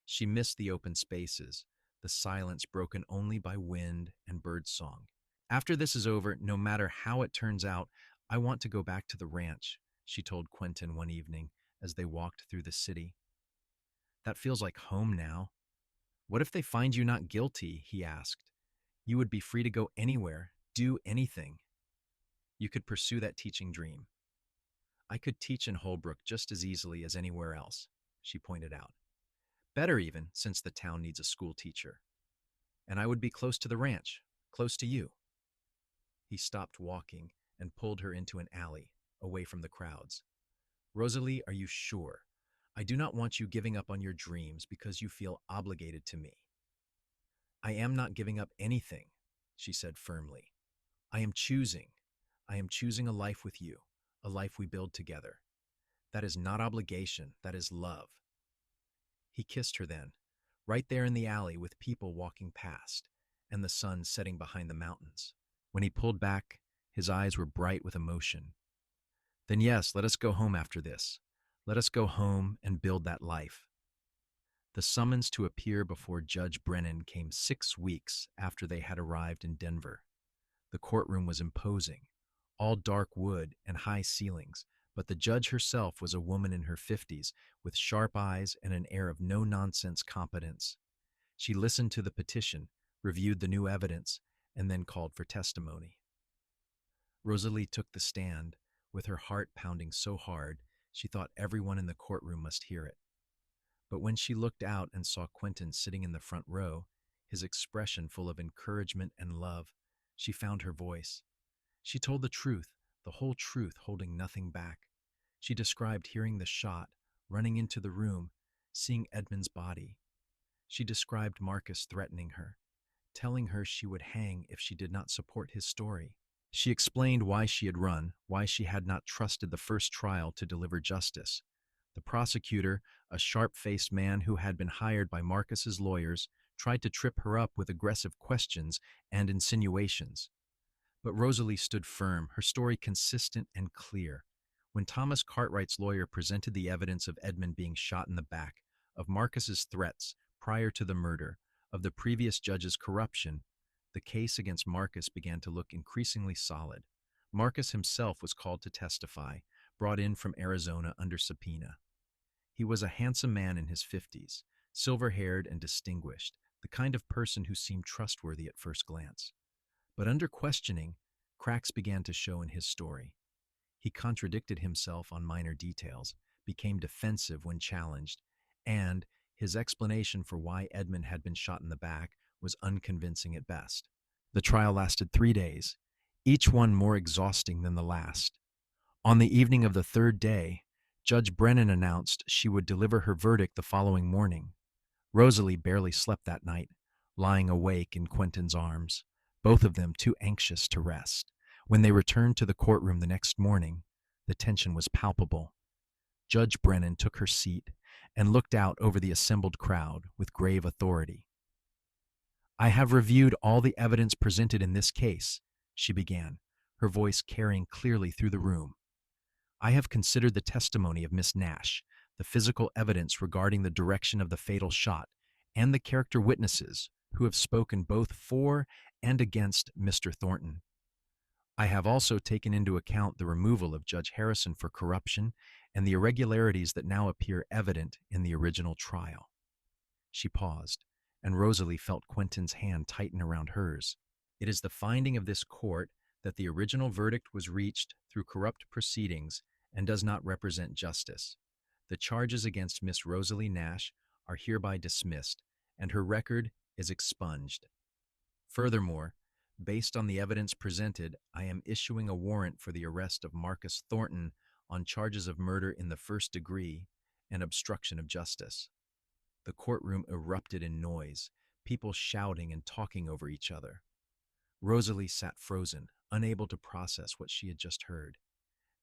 She missed the open spaces, the silence broken only by wind and bird song. After this is over, no matter how it turns out, I want to go back to the ranch, she told Quentin one evening as they walked through the city. That feels like home now. What if they find you not guilty? He asked. You would be free to go anywhere, do anything. You could pursue that teaching dream. I could teach in Holbrook just as easily as anywhere else, she pointed out. Better even, since the town needs a school teacher. And I would be close to the ranch, close to you. He stopped walking and pulled her into an alley, away from the crowds. Rosalie, are you sure? I do not want you giving up on your dreams because you feel obligated to me. I am not giving up anything, she said firmly. I am choosing a life with you, a life we build together. That is not obligation, that is love. He kissed her then, right there in the alley with people walking past, and the sun setting behind the mountains. When he pulled back, his eyes were bright with emotion. Then yes, let us go home after this. Let us go home and build that life. The summons to appear before Judge Brennan came 6 weeks after they had arrived in Denver. The courtroom was imposing, all dark wood and high ceilings, but the judge herself was a woman in her 50s with sharp eyes and an air of no-nonsense competence. She listened to the petition, reviewed the new evidence, and then called for testimony. Rosalie took the stand, with her heart pounding so hard she thought everyone in the courtroom must hear it. But when she looked out and saw Quentin sitting in the front row, his expression full of encouragement and love, she found her voice. She told the truth, the whole truth, holding nothing back. She described hearing the shot, running into the room, seeing Edmund's body. She described Marcus threatening her, telling her she would hang if she did not support his story. She explained why she had run, why she had not trusted the first trial to deliver justice. The prosecutor, a sharp-faced man who had been hired by Marcus's lawyers, tried to trip her up with aggressive questions and insinuations. But Rosalie stood firm, her story consistent and clear. When Thomas Cartwright's lawyer presented the evidence of Edmund being shot in the back, of Marcus's threats prior to the murder, of the previous judge's corruption, the case against Marcus began to look increasingly solid. Marcus himself was called to testify, brought in from Arizona under subpoena. He was a handsome man in his 50s, silver-haired and distinguished, the kind of person who seemed trustworthy at first glance. But under questioning, cracks began to show in his story. He contradicted himself on minor details, became defensive when challenged, and his explanation for why Edmund had been shot in the back was unconvincing at best. The trial lasted 3 days, each one more exhausting than the last. On the evening of the 3rd day, Judge Brennan announced she would deliver her verdict the following morning. Rosalie barely slept that night, lying awake in Quentin's arms, both of them too anxious to rest. When they returned to the courtroom the next morning, the tension was palpable. Judge Brennan took her seat and looked out over the assembled crowd with grave authority. I have reviewed all the evidence presented in this case, she began, her voice carrying clearly through the room. I have considered the testimony of Miss Nash, the physical evidence regarding the direction of the fatal shot, and the character witnesses who have spoken both for and against Mr. Thornton. I have also taken into account the removal of Judge Harrison for corruption and the irregularities that now appear evident in the original trial. She paused, and Rosalie felt Quentin's hand tighten around hers. It is the finding of this court that the original verdict was reached through corrupt proceedings and does not represent justice. The charges against Miss Rosalie Nash are hereby dismissed, and her record is expunged. Furthermore, Based on the evidence presented, I am issuing a warrant for the arrest of Marcus Thornton on charges of murder in the first degree and obstruction of justice. The courtroom erupted in noise, people shouting and talking over each other. Rosalie sat frozen, unable to process what she had just heard.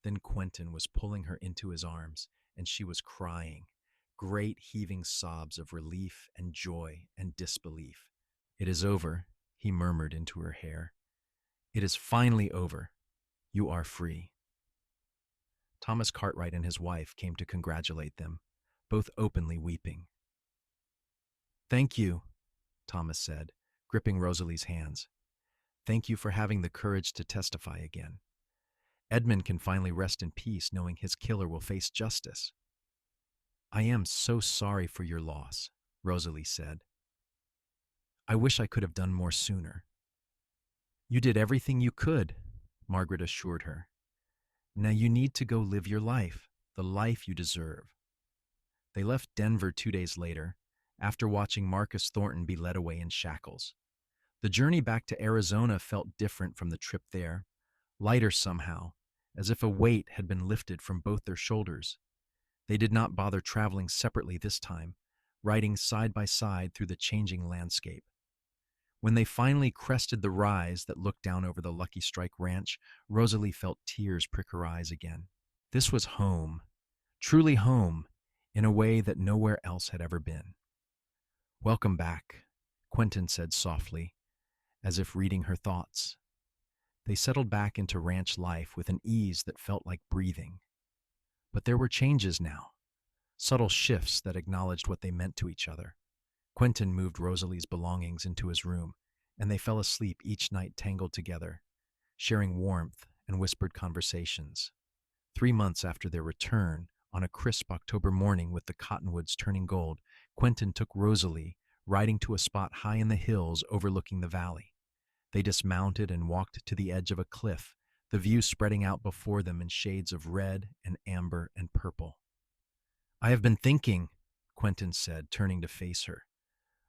Then Quentin was pulling her into his arms, and she was crying, great heaving sobs of relief and joy and disbelief. "It is over," he murmured into her hair. "It is finally over. You are free." Thomas Cartwright and his wife came to congratulate them, both openly weeping. "Thank you," Thomas said, gripping Rosalie's hands. "Thank you for having the courage to testify again. Edmund can finally rest in peace knowing his killer will face justice." "I am so sorry for your loss," Rosalie said. "I wish I could have done more sooner." "You did everything you could," Margaret assured her. "Now you need to go live your life, the life you deserve." They left Denver 2 days later, after watching Marcus Thornton be led away in shackles. The journey back to Arizona felt different from the trip there, lighter somehow, as if a weight had been lifted from both their shoulders. They did not bother traveling separately this time, riding side by side through the changing landscape. When they finally crested the rise that looked down over the Lucky Strike Ranch, Rosalie felt tears prick her eyes again. This was home, truly home, in a way that nowhere else had ever been. "Welcome back," Quentin said softly, as if reading her thoughts. They settled back into ranch life with an ease that felt like breathing. But there were changes now, subtle shifts that acknowledged what they meant to each other. Quentin moved Rosalie's belongings into his room, and they fell asleep each night tangled together, sharing warmth and whispered conversations. 3 months after their return, on a crisp October morning with the cottonwoods turning gold, Quentin took Rosalie, riding to a spot high in the hills overlooking the valley. They dismounted and walked to the edge of a cliff, the view spreading out before them in shades of red and amber and purple. "I have been thinking," Quentin said, turning to face her,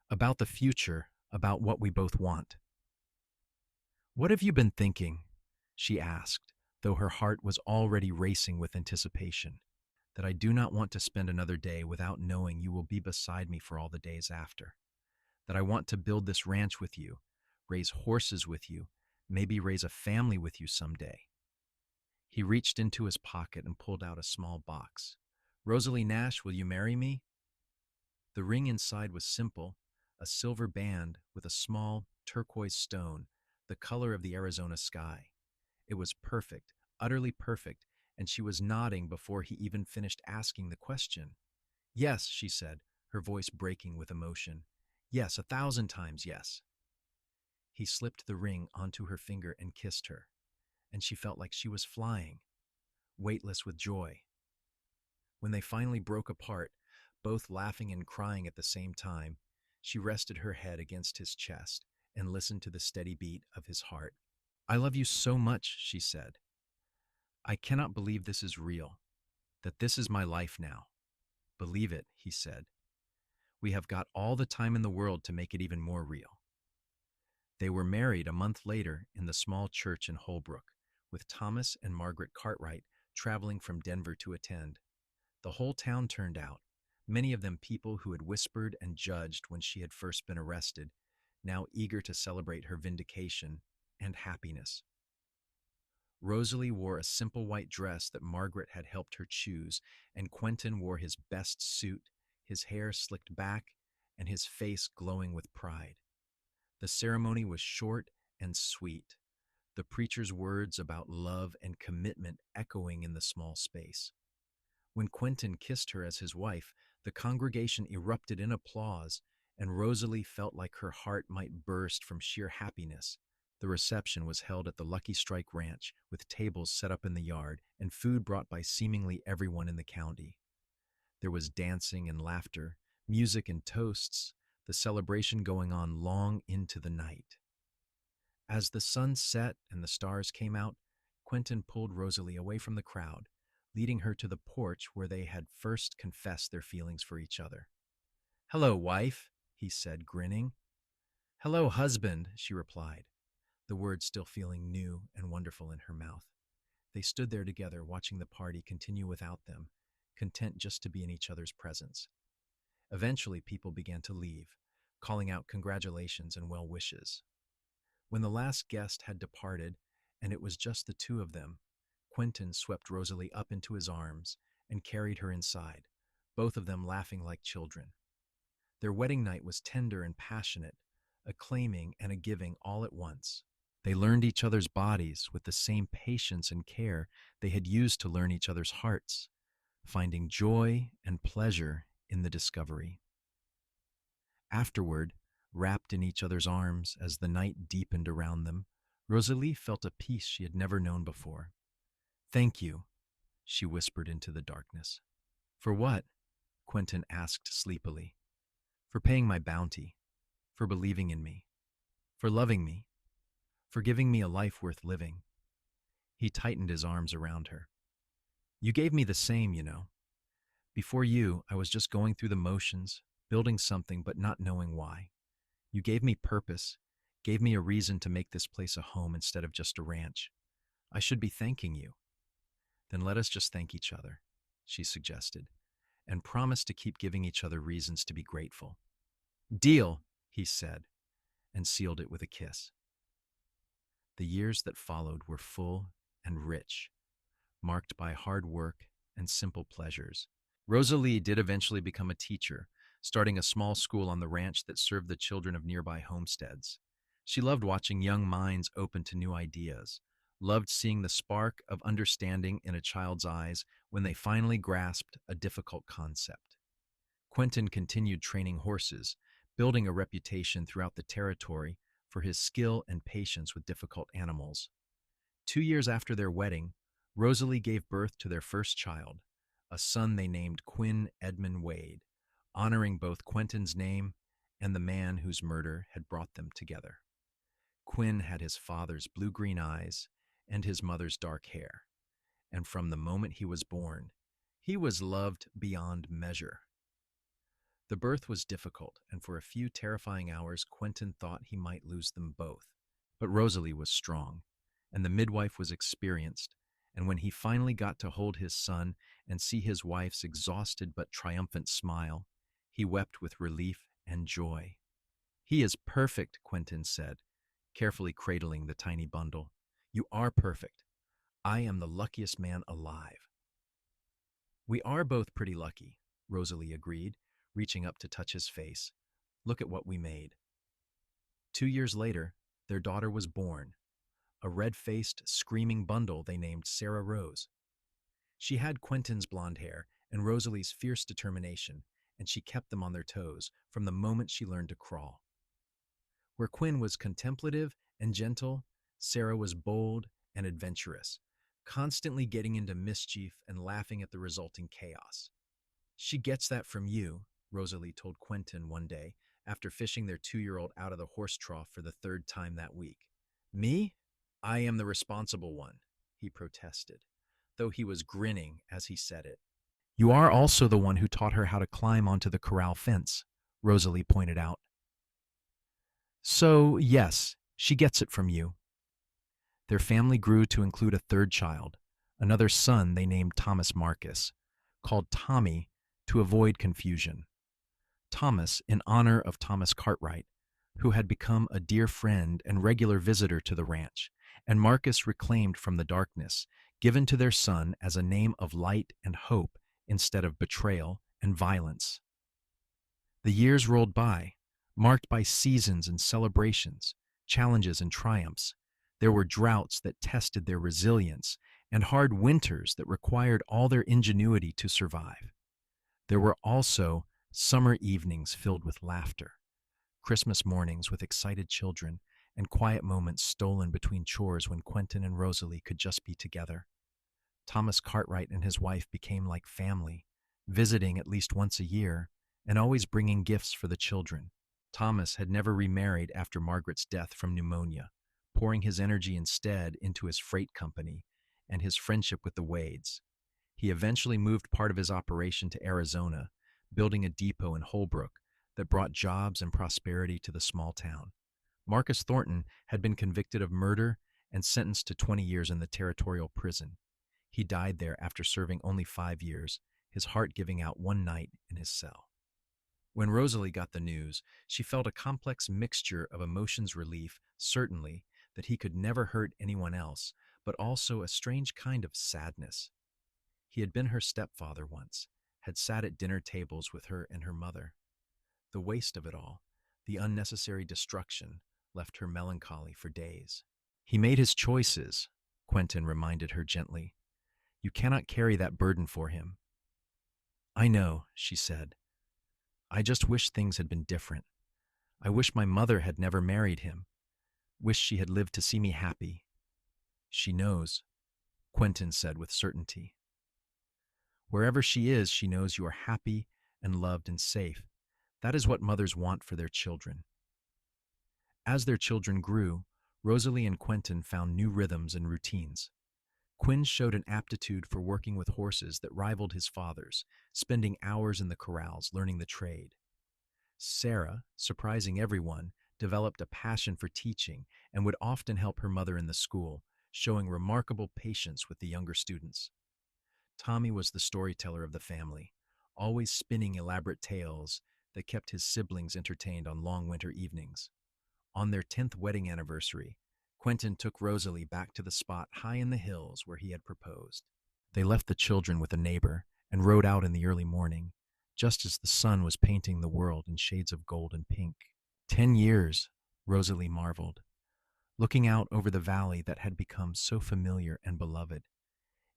"about the future, about what we both want." "What have you been thinking?" she asked, though her heart was already racing with anticipation. "That I do not want to spend another day without knowing you will be beside me for all the days after. That I want to build this ranch with you, raise horses with you, maybe raise a family with you someday." He reached into his pocket and pulled out a small box. "Rosalie Nash, will you marry me?" The ring inside was simple, a silver band with a small turquoise stone, the color of the Arizona sky. It was perfect, utterly perfect, and she was nodding before he even finished asking the question. "Yes," she said, her voice breaking with emotion. "Yes, 1,000 times yes." He slipped the ring onto her finger and kissed her, and she felt like she was flying, weightless with joy. When they finally broke apart, both laughing and crying at the same time, she rested her head against his chest and listened to the steady beat of his heart. "I love you so much," she said. "I cannot believe this is real, that this is my life now." "Believe it," he said. "We have got all the time in the world to make it even more real." They were married a month later in the small church in Holbrook, with Thomas and Margaret Cartwright traveling from Denver to attend. The whole town turned out, many of them people who had whispered and judged when she had first been arrested, now eager to celebrate her vindication and happiness. Rosalie wore a simple white dress that Margaret had helped her choose, and Quentin wore his best suit, his hair slicked back, and his face glowing with pride. The ceremony was short and sweet, the preacher's words about love and commitment echoing in the small space. When Quentin kissed her as his wife, the congregation erupted in applause, and Rosalie felt like her heart might burst from sheer happiness. The reception was held at the Lucky Strike Ranch, with tables set up in the yard and food brought by seemingly everyone in the county. There was dancing and laughter, music and toasts, the celebration going on long into the night. As the sun set and the stars came out, Quentin pulled Rosalie away from the crowd, leading her to the porch where they had first confessed their feelings for each other. "Hello, wife," he said, grinning. "Hello, husband," she replied. the words still feeling new and wonderful in her mouth. They stood there together, watching the party continue without them, content just to be in each other's presence. Eventually, people began to leave, calling out congratulations and well wishes. When the last guest had departed, and it was just the two of them, Quentin swept Rosalie up into his arms and carried her inside, both of them laughing like children. Their wedding night was tender and passionate, a claiming and a giving all at once. They learned each other's bodies with the same patience and care they had used to learn each other's hearts, finding joy and pleasure in the discovery. Afterward, wrapped in each other's arms as the night deepened around them, Rosalie felt a peace she had never known before. "Thank you," she whispered into the darkness. "For what?" Quentin asked sleepily. "For paying my bounty, for believing in me, for loving me, for giving me a life worth living." He tightened his arms around her. "You gave me the same, you know. Before you, I was just going through the motions, building something but not knowing why. You gave me purpose, gave me a reason to make this place a home instead of just a ranch. I should be thanking you." "Then let us just thank each other," she suggested, "and promise to keep giving each other reasons to be grateful." "Deal," he said, and sealed it with a kiss. The years that followed were full and rich, marked by hard work and simple pleasures. Rosalie did eventually become a teacher, starting a small school on the ranch that served the children of nearby homesteads. She loved watching young minds open to new ideas, loved seeing the spark of understanding in a child's eyes when they finally grasped a difficult concept. Quentin continued training horses, building a reputation throughout the territory for his skill and patience with difficult animals. 2 years after their wedding, Rosalie gave birth to their first child, a son they named Quinn Edmund Wade, honoring both Quentin's name and the man whose murder had brought them together. Quinn had his father's blue-green eyes and his mother's dark hair, and from the moment he was born, he was loved beyond measure. The birth was difficult, and for a few terrifying hours, Quentin thought he might lose them both. But Rosalie was strong, and the midwife was experienced, and when he finally got to hold his son and see his wife's exhausted but triumphant smile, he wept with relief and joy. "He is perfect," Quentin said, carefully cradling the tiny bundle. "You are perfect. I am the luckiest man alive." "We are both pretty lucky," Rosalie agreed, reaching up to touch his face. "Look at what we made." 2 years later, their daughter was born, a red-faced, screaming bundle they named Sarah Rose. She had Quentin's blonde hair and Rosalie's fierce determination, and she kept them on their toes from the moment she learned to crawl. Where Quinn was contemplative and gentle, Sarah was bold and adventurous, constantly getting into mischief and laughing at the resulting chaos. "She gets that from you," Rosalie told Quentin one day after fishing their 2-year-old out of the horse trough for the third time that week. "Me? I am the responsible one," he protested, though he was grinning as he said it. "You are also the one who taught her how to climb onto the corral fence," Rosalie pointed out. "So, yes, she gets it from you." Their family grew to include a third child, another son they named Thomas Marcus, called Tommy to avoid confusion. Thomas in honor of Thomas Cartwright, who had become a dear friend and regular visitor to the ranch, and Marcus reclaimed from the darkness, given to their son as a name of light and hope instead of betrayal and violence. The years rolled by, marked by seasons and celebrations, challenges and triumphs. There were droughts that tested their resilience and hard winters that required all their ingenuity to survive. There were also summer evenings filled with laughter, Christmas mornings with excited children, and quiet moments stolen between chores when Quentin and Rosalie could just be together. Thomas Cartwright and his wife became like family, visiting at least once a year and always bringing gifts for the children. Thomas had never remarried after Margaret's death from pneumonia, pouring his energy instead into his freight company and his friendship with the Wades. He eventually moved part of his operation to Arizona, building a depot in Holbrook that brought jobs and prosperity to the small town. Marcus Thornton had been convicted of murder and sentenced to 20 years in the territorial prison. He died there after serving only 5 years, his heart giving out one night in his cell. When Rosalie got the news, she felt a complex mixture of emotions: relief, certainly, that he could never hurt anyone else, but also a strange kind of sadness. He had been her stepfather once, had sat at dinner tables with her and her mother. The waste of it all, the unnecessary destruction, left her melancholy for days. He made his choices, Quentin reminded her gently. You cannot carry that burden for him. I know, she said. I just wish things had been different. I wish my mother had never married him. Wish she had lived to see me happy. She knows, Quentin said with certainty. Wherever she is, she knows you are happy and loved and safe. That is what mothers want for their children. As their children grew, Rosalie and Quentin found new rhythms and routines. Quinn showed an aptitude for working with horses that rivaled his father's, spending hours in the corrals learning the trade. Sarah, surprising everyone, developed a passion for teaching and would often help her mother in the school, showing remarkable patience with the younger students. Tommy was the storyteller of the family, always spinning elaborate tales that kept his siblings entertained on long winter evenings. On their 10th wedding anniversary, Quentin took Rosalie back to the spot high in the hills where he had proposed. They left the children with a neighbor and rode out in the early morning, just as the sun was painting the world in shades of gold and pink. 10 years, Rosalie marveled, looking out over the valley that had become so familiar and beloved.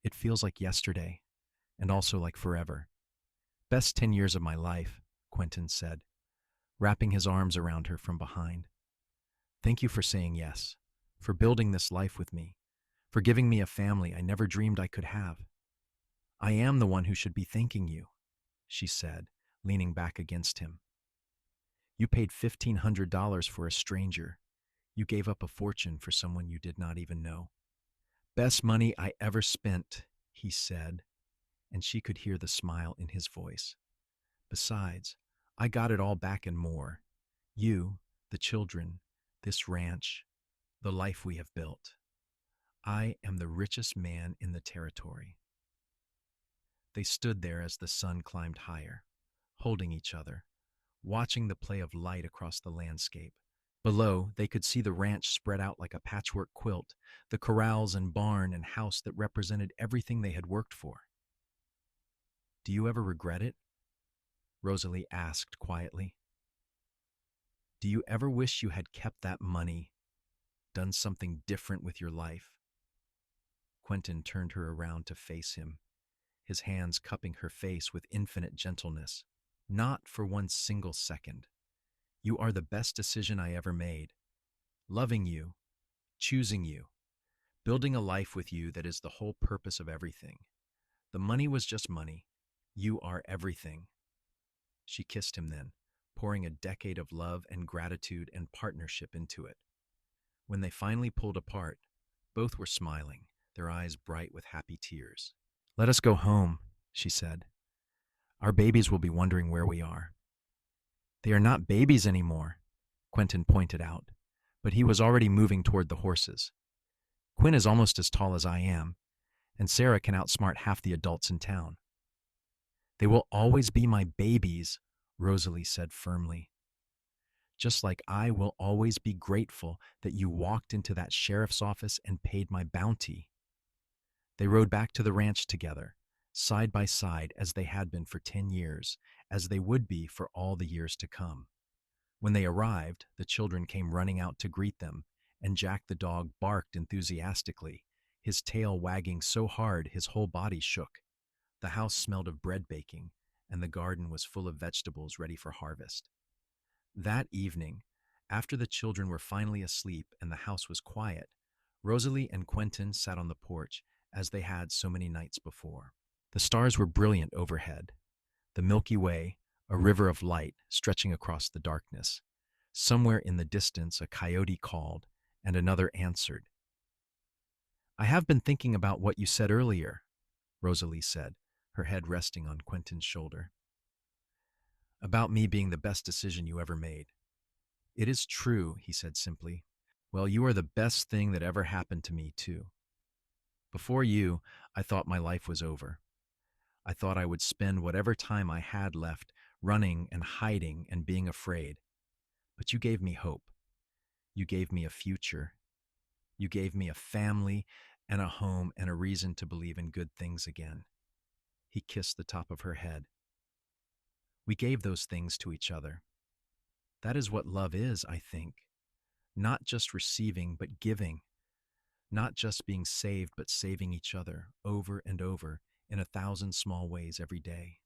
It feels like yesterday, and also like forever. Best 10 years of my life, Quentin said, wrapping his arms around her from behind. Thank you for saying yes, for building this life with me, for giving me a family I never dreamed I could have. I am the one who should be thanking you, she said, leaning back against him. You paid $1,500 for a stranger. You gave up a fortune for someone you did not even know. Best money I ever spent, he said, and she could hear the smile in his voice. Besides, I got it all back and more. You, the children, this ranch, the life we have built. I am the richest man in the territory. They stood there as the sun climbed higher, holding each other, watching the play of light across the landscape. Below, they could see the ranch spread out like a patchwork quilt, the corrals and barn and house that represented everything they had worked for. Do you ever regret it? Rosalie asked quietly. Do you ever wish you had kept that money, done something different with your life? Quentin turned her around to face him, his hands cupping her face with infinite gentleness. Not for one single second. You are the best decision I ever made. Loving you, choosing you, building a life with you that is the whole purpose of everything. The money was just money. You are everything. She kissed him then, pouring a decade of love and gratitude and partnership into it. When they finally pulled apart, both were smiling, their eyes bright with happy tears. Let us go home, she said. Our babies will be wondering where we are. They are not babies anymore, Quentin pointed out, but he was already moving toward the horses. Quinn is almost as tall as I am, and Sarah can outsmart half the adults in town. They will always be my babies, Rosalie said firmly. Just like I will always be grateful that you walked into that sheriff's office and paid my bounty. They rode back to the ranch together, side by side as they had been for 10 years, as they would be for all the years to come. When they arrived, the children came running out to greet them, and Jack the dog barked enthusiastically, his tail wagging so hard his whole body shook. The house smelled of bread baking, and the garden was full of vegetables ready for harvest. That evening, after the children were finally asleep and the house was quiet, Rosalie and Quentin sat on the porch as they had so many nights before. The stars were brilliant overhead, the Milky Way, a river of light stretching across the darkness. Somewhere in the distance, a coyote called, and another answered. I have been thinking about what you said earlier, Rosalie said, her head resting on Quentin's shoulder. About me being the best decision you ever made. It is true, he said simply. Well, you are the best thing that ever happened to me, too. Before you, I thought my life was over. I thought I would spend whatever time I had left running and hiding and being afraid. But you gave me hope. You gave me a future. You gave me a family and a home and a reason to believe in good things again. He kissed the top of her head. We gave those things to each other. That is what love is, I think. Not just receiving, but giving. Not just being saved, but saving each other over and over in 1,000 small ways every day.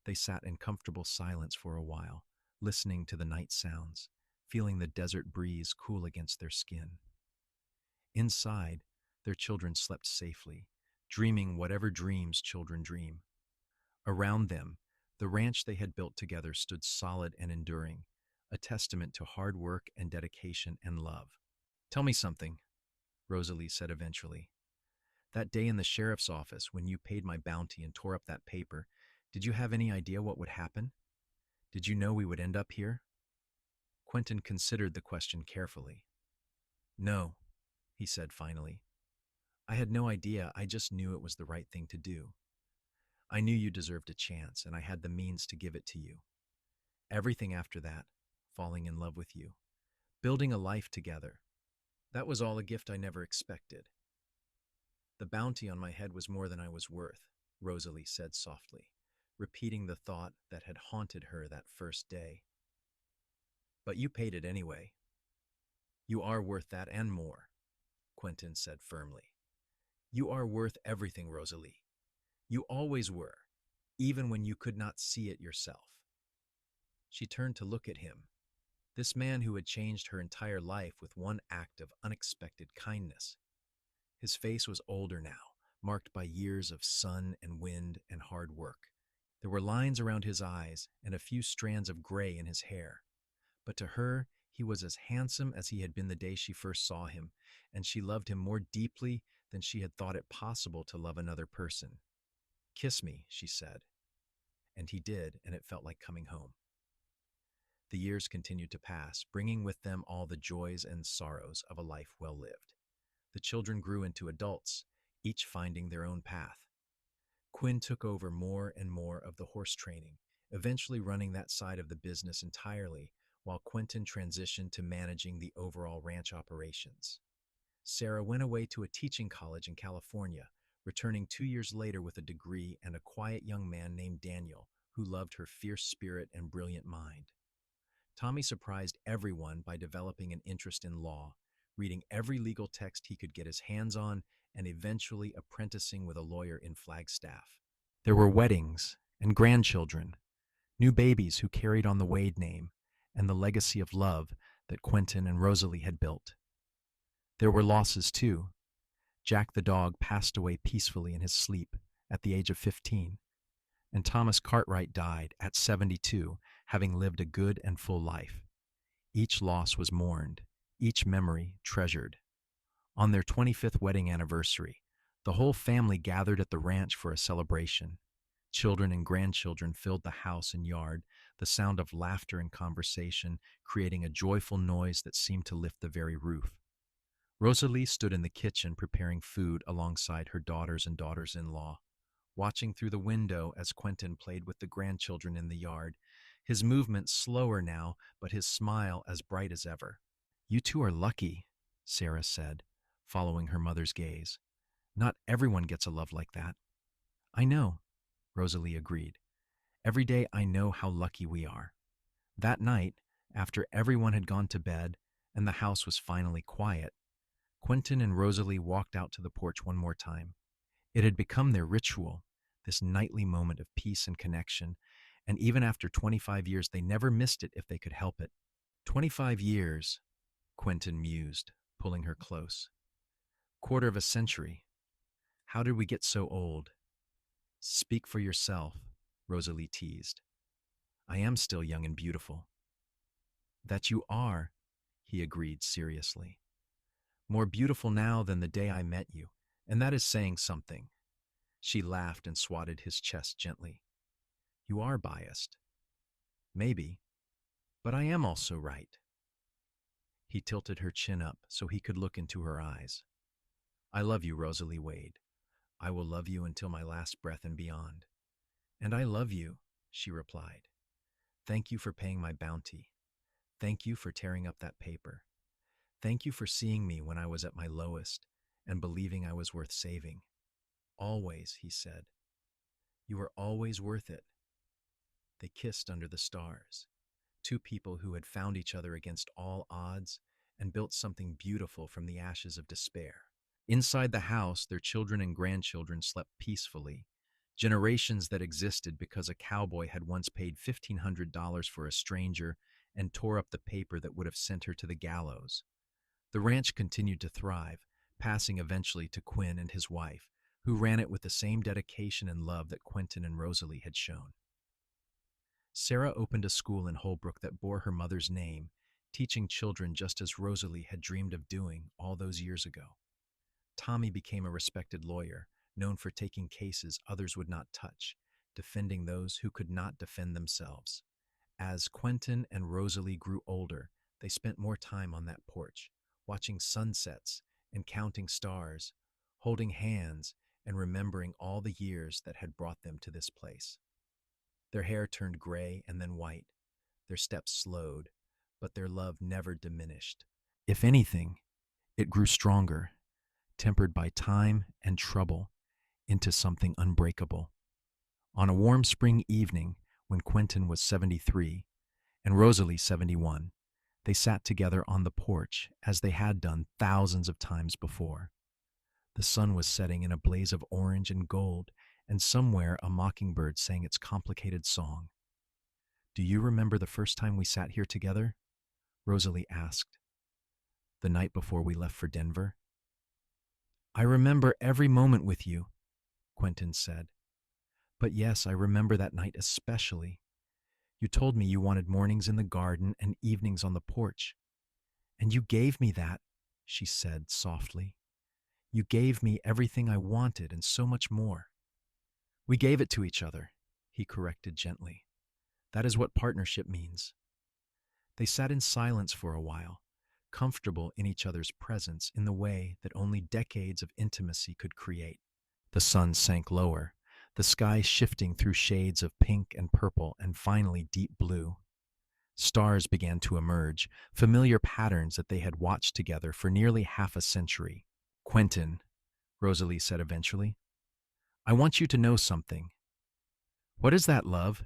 They sat in comfortable silence for a while, listening to the night sounds, feeling the desert breeze cool against their skin. Inside, their children slept safely, dreaming whatever dreams children dream. Around them, the ranch they had built together stood solid and enduring, a testament to hard work and dedication and love. Tell me something, Rosalie said eventually. That day in the sheriff's office when you paid my bounty and tore up that paper, did you have any idea what would happen? Did you know we would end up here? Quentin considered the question carefully. No, he said finally. I had no idea, I just knew it was the right thing to do. I knew you deserved a chance, and I had the means to give it to you. Everything after that, falling in love with you, building a life together, that was all a gift I never expected. The bounty on my head was more than I was worth, Rosalie said softly, repeating the thought that had haunted her that first day. But you paid it anyway. You are worth that and more, Quentin said firmly. You are worth everything, Rosalie. You always were, even when you could not see it yourself. She turned to look at him, this man who had changed her entire life with one act of unexpected kindness. His face was older now, marked by years of sun and wind and hard work. There were lines around his eyes and a few strands of gray in his hair. But to her, he was as handsome as he had been the day she first saw him, and she loved him more deeply than she had thought it possible to love another person. Kiss me, she said. And he did, and it felt like coming home. The years continued to pass, bringing with them all the joys and sorrows of a life well lived. The children grew into adults, each finding their own path. Quinn took over more and more of the horse training, eventually running that side of the business entirely, while Quentin transitioned to managing the overall ranch operations. Sarah went away to a teaching college in California, returning 2 years later with a degree and a quiet young man named Daniel, who loved her fierce spirit and brilliant mind. Tommy surprised everyone by developing an interest in law, reading every legal text he could get his hands on, and eventually apprenticing with a lawyer in Flagstaff. There were weddings and grandchildren, new babies who carried on the Wade name and the legacy of love that Quentin and Rosalie had built. There were losses, too. Jack the dog passed away peacefully in his sleep at the age of 15, and Thomas Cartwright died at 72, having lived a good and full life. Each loss was mourned, each memory treasured. On their 25th wedding anniversary, the whole family gathered at the ranch for a celebration. Children and grandchildren filled the house and yard, the sound of laughter and conversation creating a joyful noise that seemed to lift the very roof. Rosalie stood in the kitchen preparing food alongside her daughters and daughters-in-law, watching through the window as Quentin played with the grandchildren in the yard, his movements slower now, but his smile as bright as ever. "You two are lucky," Sarah said, following her mother's gaze. "Not everyone gets a love like that." "I know," Rosalie agreed. "Every day I know how lucky we are." That night, after everyone had gone to bed and the house was finally quiet, Quentin and Rosalie walked out to the porch one more time. It had become their ritual, this nightly moment of peace and connection, and even after 25 years, they never missed it if they could help it. 25 years, Quentin mused, pulling her close. Quarter of a century. How did we get so old? Speak for yourself, Rosalie teased. I am still young and beautiful. That you are, he agreed seriously. More beautiful now than the day I met you, and that is saying something. She laughed and swatted his chest gently. You are biased. Maybe. But I am also right. He tilted her chin up so he could look into her eyes. I love you, Rosalie Wade. I will love you until my last breath and beyond. And I love you, she replied. Thank you for paying my bounty. Thank you for tearing up that paper. Thank you for seeing me when I was at my lowest and believing I was worth saving. Always, he said. You are always worth it. They kissed under the stars, two people who had found each other against all odds and built something beautiful from the ashes of despair. Inside the house, their children and grandchildren slept peacefully, generations that existed because a cowboy had once paid $1,500 for a stranger and tore up the paper that would have sent her to the gallows. The ranch continued to thrive, passing eventually to Quinn and his wife, who ran it with the same dedication and love that Quentin and Rosalie had shown. Sarah opened a school in Holbrook that bore her mother's name, teaching children just as Rosalie had dreamed of doing all those years ago. Tommy became a respected lawyer, known for taking cases others would not touch, defending those who could not defend themselves. As Quentin and Rosalie grew older, they spent more time on that porch, watching sunsets and counting stars, holding hands and remembering all the years that had brought them to this place. Their hair turned gray and then white, their steps slowed, but their love never diminished. If anything, it grew stronger, tempered by time and trouble, into something unbreakable. On a warm spring evening, when Quentin was 73 and Rosalie 71, they sat together on the porch as they had done thousands of times before. The sun was setting in a blaze of orange and gold, and somewhere a mockingbird sang its complicated song. Do you remember the first time we sat here together? Rosalie asked. The night before we left for Denver? I remember every moment with you, Quentin said. But yes, I remember that night especially. You told me you wanted mornings in the garden and evenings on the porch. And you gave me that, she said softly. You gave me everything I wanted and so much more. We gave it to each other, he corrected gently. That is what partnership means. They sat in silence for a while, comfortable in each other's presence in the way that only decades of intimacy could create. The sun sank lower, the sky shifting through shades of pink and purple and finally deep blue. Stars began to emerge, familiar patterns that they had watched together for nearly half a century. Quentin, Rosalie said eventually, I want you to know something. What is that, love?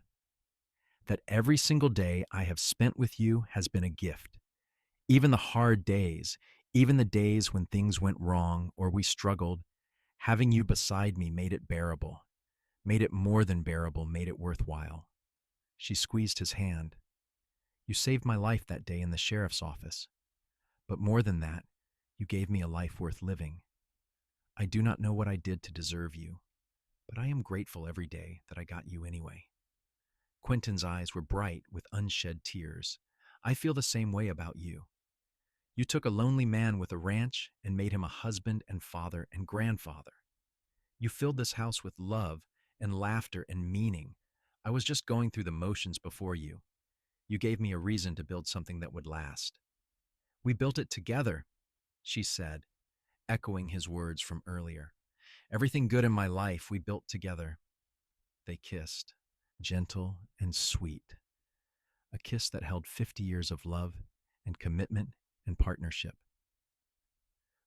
That every single day I have spent with you has been a gift. Even the hard days, even the days when things went wrong or we struggled, having you beside me made it bearable, made it more than bearable, made it worthwhile. She squeezed his hand. You saved my life that day in the sheriff's office. But more than that, you gave me a life worth living. I do not know what I did to deserve you, but I am grateful every day that I got you anyway. Quentin's eyes were bright with unshed tears. I feel the same way about you. You took a lonely man with a ranch and made him a husband and father and grandfather. You filled this house with love and laughter and meaning. I was just going through the motions before you. You gave me a reason to build something that would last. We built it together, she said, echoing his words from earlier. Everything good in my life we built together. They kissed, gentle and sweet. A kiss that held 50 years of love and commitment and partnership.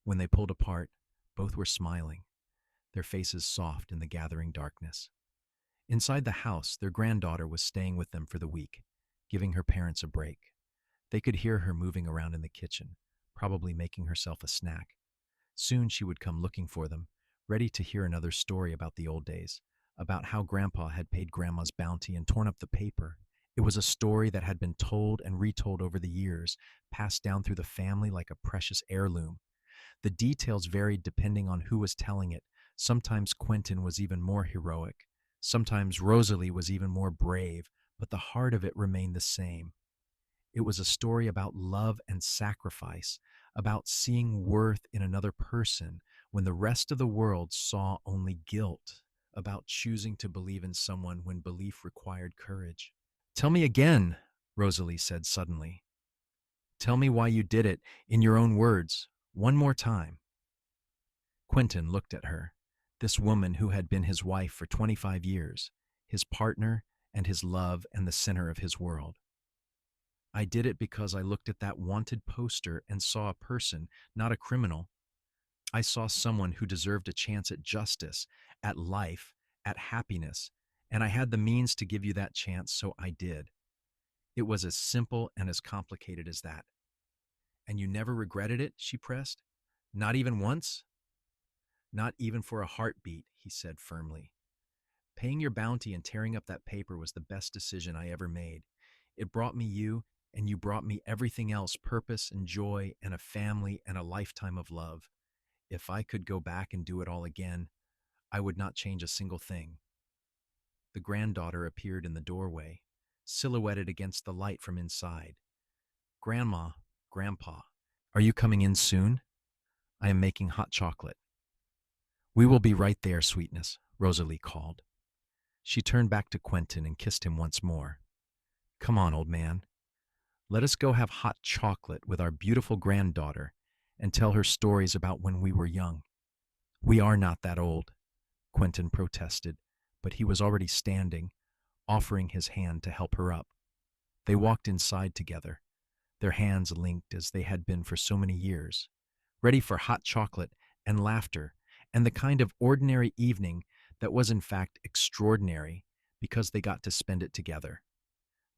When they pulled apart, both were smiling, their faces soft in the gathering darkness. Inside the house, their granddaughter was staying with them for the week, giving her parents a break. They could hear her moving around in the kitchen, probably making herself a snack. Soon she would come looking for them, ready to hear another story about the old days, about how Grandpa had paid Grandma's bounty and torn up the paper. It was a story that had been told and retold over the years, passed down through the family like a precious heirloom. The details varied depending on who was telling it. Sometimes Quentin was even more heroic. Sometimes Rosalie was even more brave, but the heart of it remained the same. It was a story about love and sacrifice, about seeing worth in another person when the rest of the world saw only guilt, about choosing to believe in someone when belief required courage. Tell me again, Rosalie said suddenly. Tell me why you did it in your own words, one more time. Quentin looked at her, this woman who had been his wife for 25 years, his partner and his love and the center of his world. I did it because I looked at that wanted poster and saw a person, not a criminal. I saw someone who deserved a chance at justice, at life, at happiness, and I had the means to give you that chance, so I did. It was as simple and as complicated as that. And you never regretted it? She pressed. Not even once? Not even for a heartbeat, he said firmly. Paying your bounty and tearing up that paper was the best decision I ever made. It brought me you, and you brought me everything else, purpose and joy and a family and a lifetime of love. If I could go back and do it all again, I would not change a single thing. The granddaughter appeared in the doorway, silhouetted against the light from inside. Grandma, Grandpa, are you coming in soon? I am making hot chocolate. We will be right there, sweetness, Rosalie called. She turned back to Quentin and kissed him once more. Come on, old man. Let us go have hot chocolate with our beautiful granddaughter and tell her stories about when we were young. We are not that old, Quentin protested, but he was already standing, offering his hand to help her up. They walked inside together, their hands linked as they had been for so many years, ready for hot chocolate and laughter and the kind of ordinary evening that was in fact extraordinary because they got to spend it together.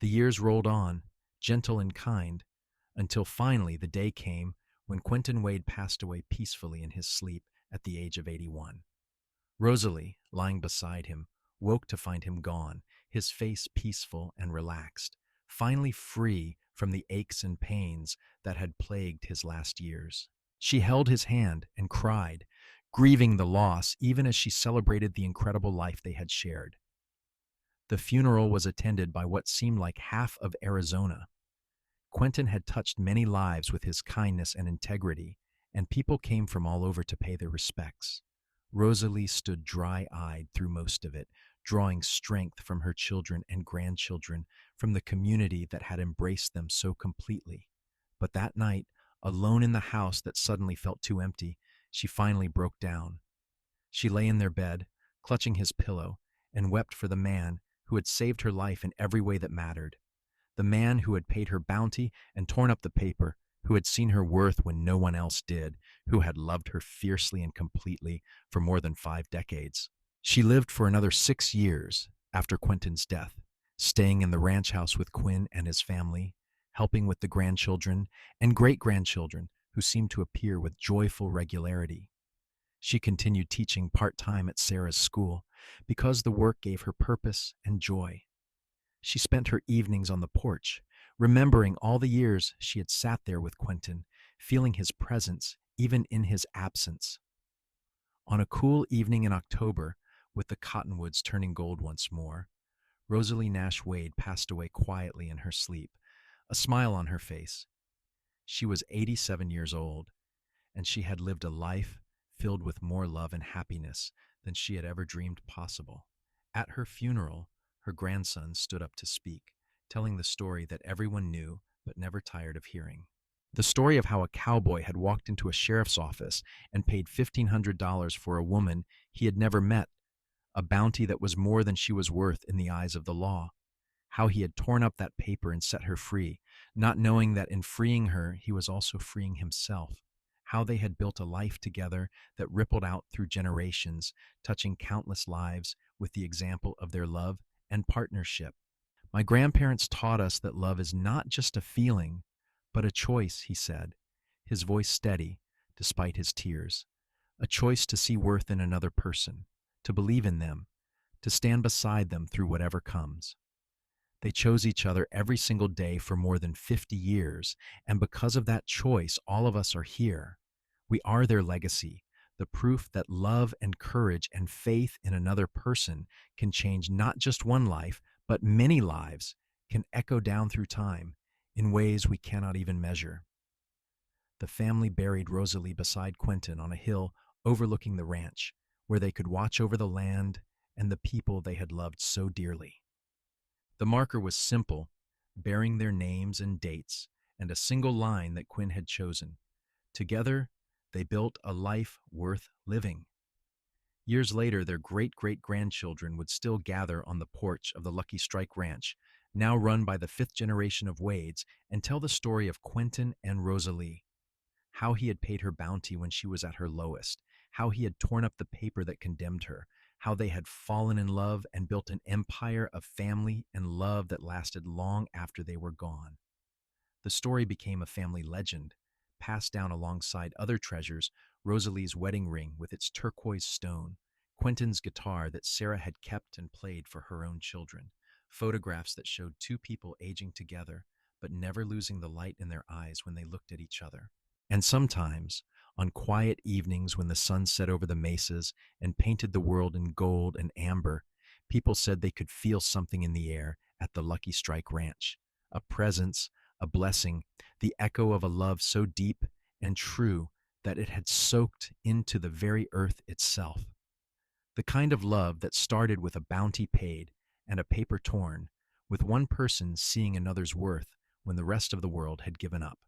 The years rolled on, gentle and kind, until finally the day came when Quentin Wade passed away peacefully in his sleep at the age of 81. Rosalie, lying beside him, woke to find him gone, his face peaceful and relaxed, finally free from the aches and pains that had plagued his last years. She held his hand and cried, grieving the loss even as she celebrated the incredible life they had shared. The funeral was attended by what seemed like half of Arizona. Quentin had touched many lives with his kindness and integrity, and people came from all over to pay their respects. Rosalie stood dry-eyed through most of it, drawing strength from her children and grandchildren, from the community that had embraced them so completely. But that night, alone in the house that suddenly felt too empty, she finally broke down. She lay in their bed, clutching his pillow, and wept for the man who had saved her life in every way that mattered. The man who had paid her bounty and torn up the paper, who had seen her worth when no one else did, who had loved her fiercely and completely for more than 5 decades. She lived for another 6 years after Quentin's death, staying in the ranch house with Quinn and his family, helping with the grandchildren and great-grandchildren who seemed to appear with joyful regularity. She continued teaching part-time at Sarah's school because the work gave her purpose and joy. She spent her evenings on the porch, remembering all the years she had sat there with Quentin, feeling his presence even in his absence. On a cool evening in October, with the cottonwoods turning gold once more, Rosalie Nash Wade passed away quietly in her sleep, a smile on her face. She was 87 years old, and she had lived a life filled with more love and happiness than she had ever dreamed possible. At her funeral, her grandson stood up to speak, telling the story that everyone knew but never tired of hearing. The story of how a cowboy had walked into a sheriff's office and paid $1,500 for a woman he had never met, a bounty that was more than she was worth in the eyes of the law. How he had torn up that paper and set her free, not knowing that in freeing her, he was also freeing himself. How they had built a life together that rippled out through generations, touching countless lives with the example of their love and partnership. My grandparents taught us that love is not just a feeling, but a choice, he said, his voice steady despite his tears. A choice to see worth in another person, to believe in them, to stand beside them through whatever comes. They chose each other every single day for more than 50 years, and because of that choice, all of us are here. We are their legacy, the proof that love and courage and faith in another person can change not just one life, but many lives, can echo down through time in ways we cannot even measure. The family buried Rosalie beside Quentin on a hill overlooking the ranch, where they could watch over the land and the people they had loved so dearly. The marker was simple, bearing their names and dates, and a single line that Quinn had chosen. Together, they built a life worth living. Years later, their great great grandchildren would still gather on the porch of the Lucky Strike Ranch, now run by the fifth generation of Wades, and tell the story of Quentin and Rosalie. How he had paid her bounty when she was at her lowest, how he had torn up the paper that condemned her, how they had fallen in love and built an empire of family and love that lasted long after they were gone. The story became a family legend, passed down alongside other treasures: Rosalie's wedding ring with its turquoise stone, Quentin's guitar that Sarah had kept and played for her own children, photographs that showed two people aging together, but never losing the light in their eyes when they looked at each other. And sometimes, on quiet evenings when the sun set over the mesas and painted the world in gold and amber, people said they could feel something in the air at the Lucky Strike Ranch: a presence, a blessing, the echo of a love so deep and true that it had soaked into the very earth itself. The kind of love that started with a bounty paid and a paper torn, with one person seeing another's worth when the rest of the world had given up.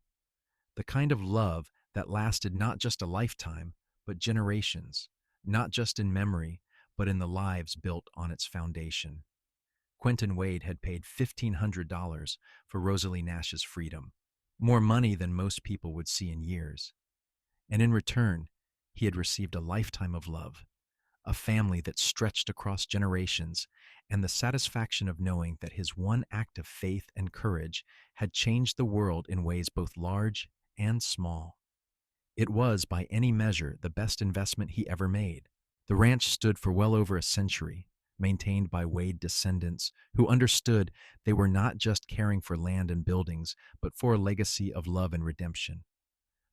The kind of love that lasted not just a lifetime, but generations, not just in memory, but in the lives built on its foundation. Quentin Wade had paid $1,500 for Rosalie Nash's freedom, more money than most people would see in years. And in return, he had received a lifetime of love, a family that stretched across generations, and the satisfaction of knowing that his one act of faith and courage had changed the world in ways both large and small. It was, by any measure, the best investment he ever made. The ranch stood for well over a century, maintained by Wade descendants who understood they were not just caring for land and buildings, but for a legacy of love and redemption.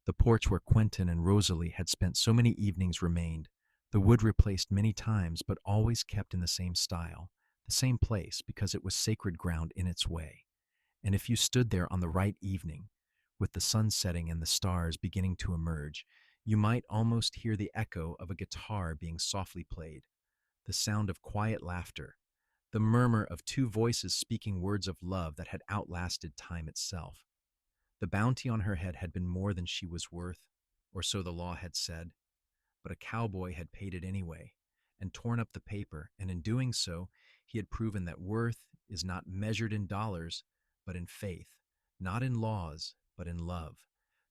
The porch where Quentin and Rosalie had spent so many evenings remained, the wood replaced many times, but always kept in the same style, the same place, because it was sacred ground in its way. And if you stood there on the right evening, with the sun setting and the stars beginning to emerge, you might almost hear the echo of a guitar being softly played, the sound of quiet laughter, the murmur of two voices speaking words of love that had outlasted time itself. The bounty on her head had been more than she was worth, or so the law had said, but a cowboy had paid it anyway, and torn up the paper, and in doing so, he had proven that worth is not measured in dollars, but in faith, not in laws, but in love,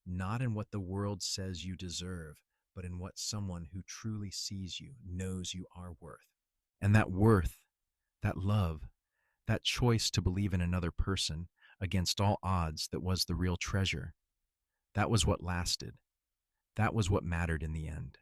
not in what the world says you deserve, but in what someone who truly sees you knows you are worth. And that worth, that love, that choice to believe in another person against all odds, that was the real treasure. That was what lasted. That was what mattered in the end.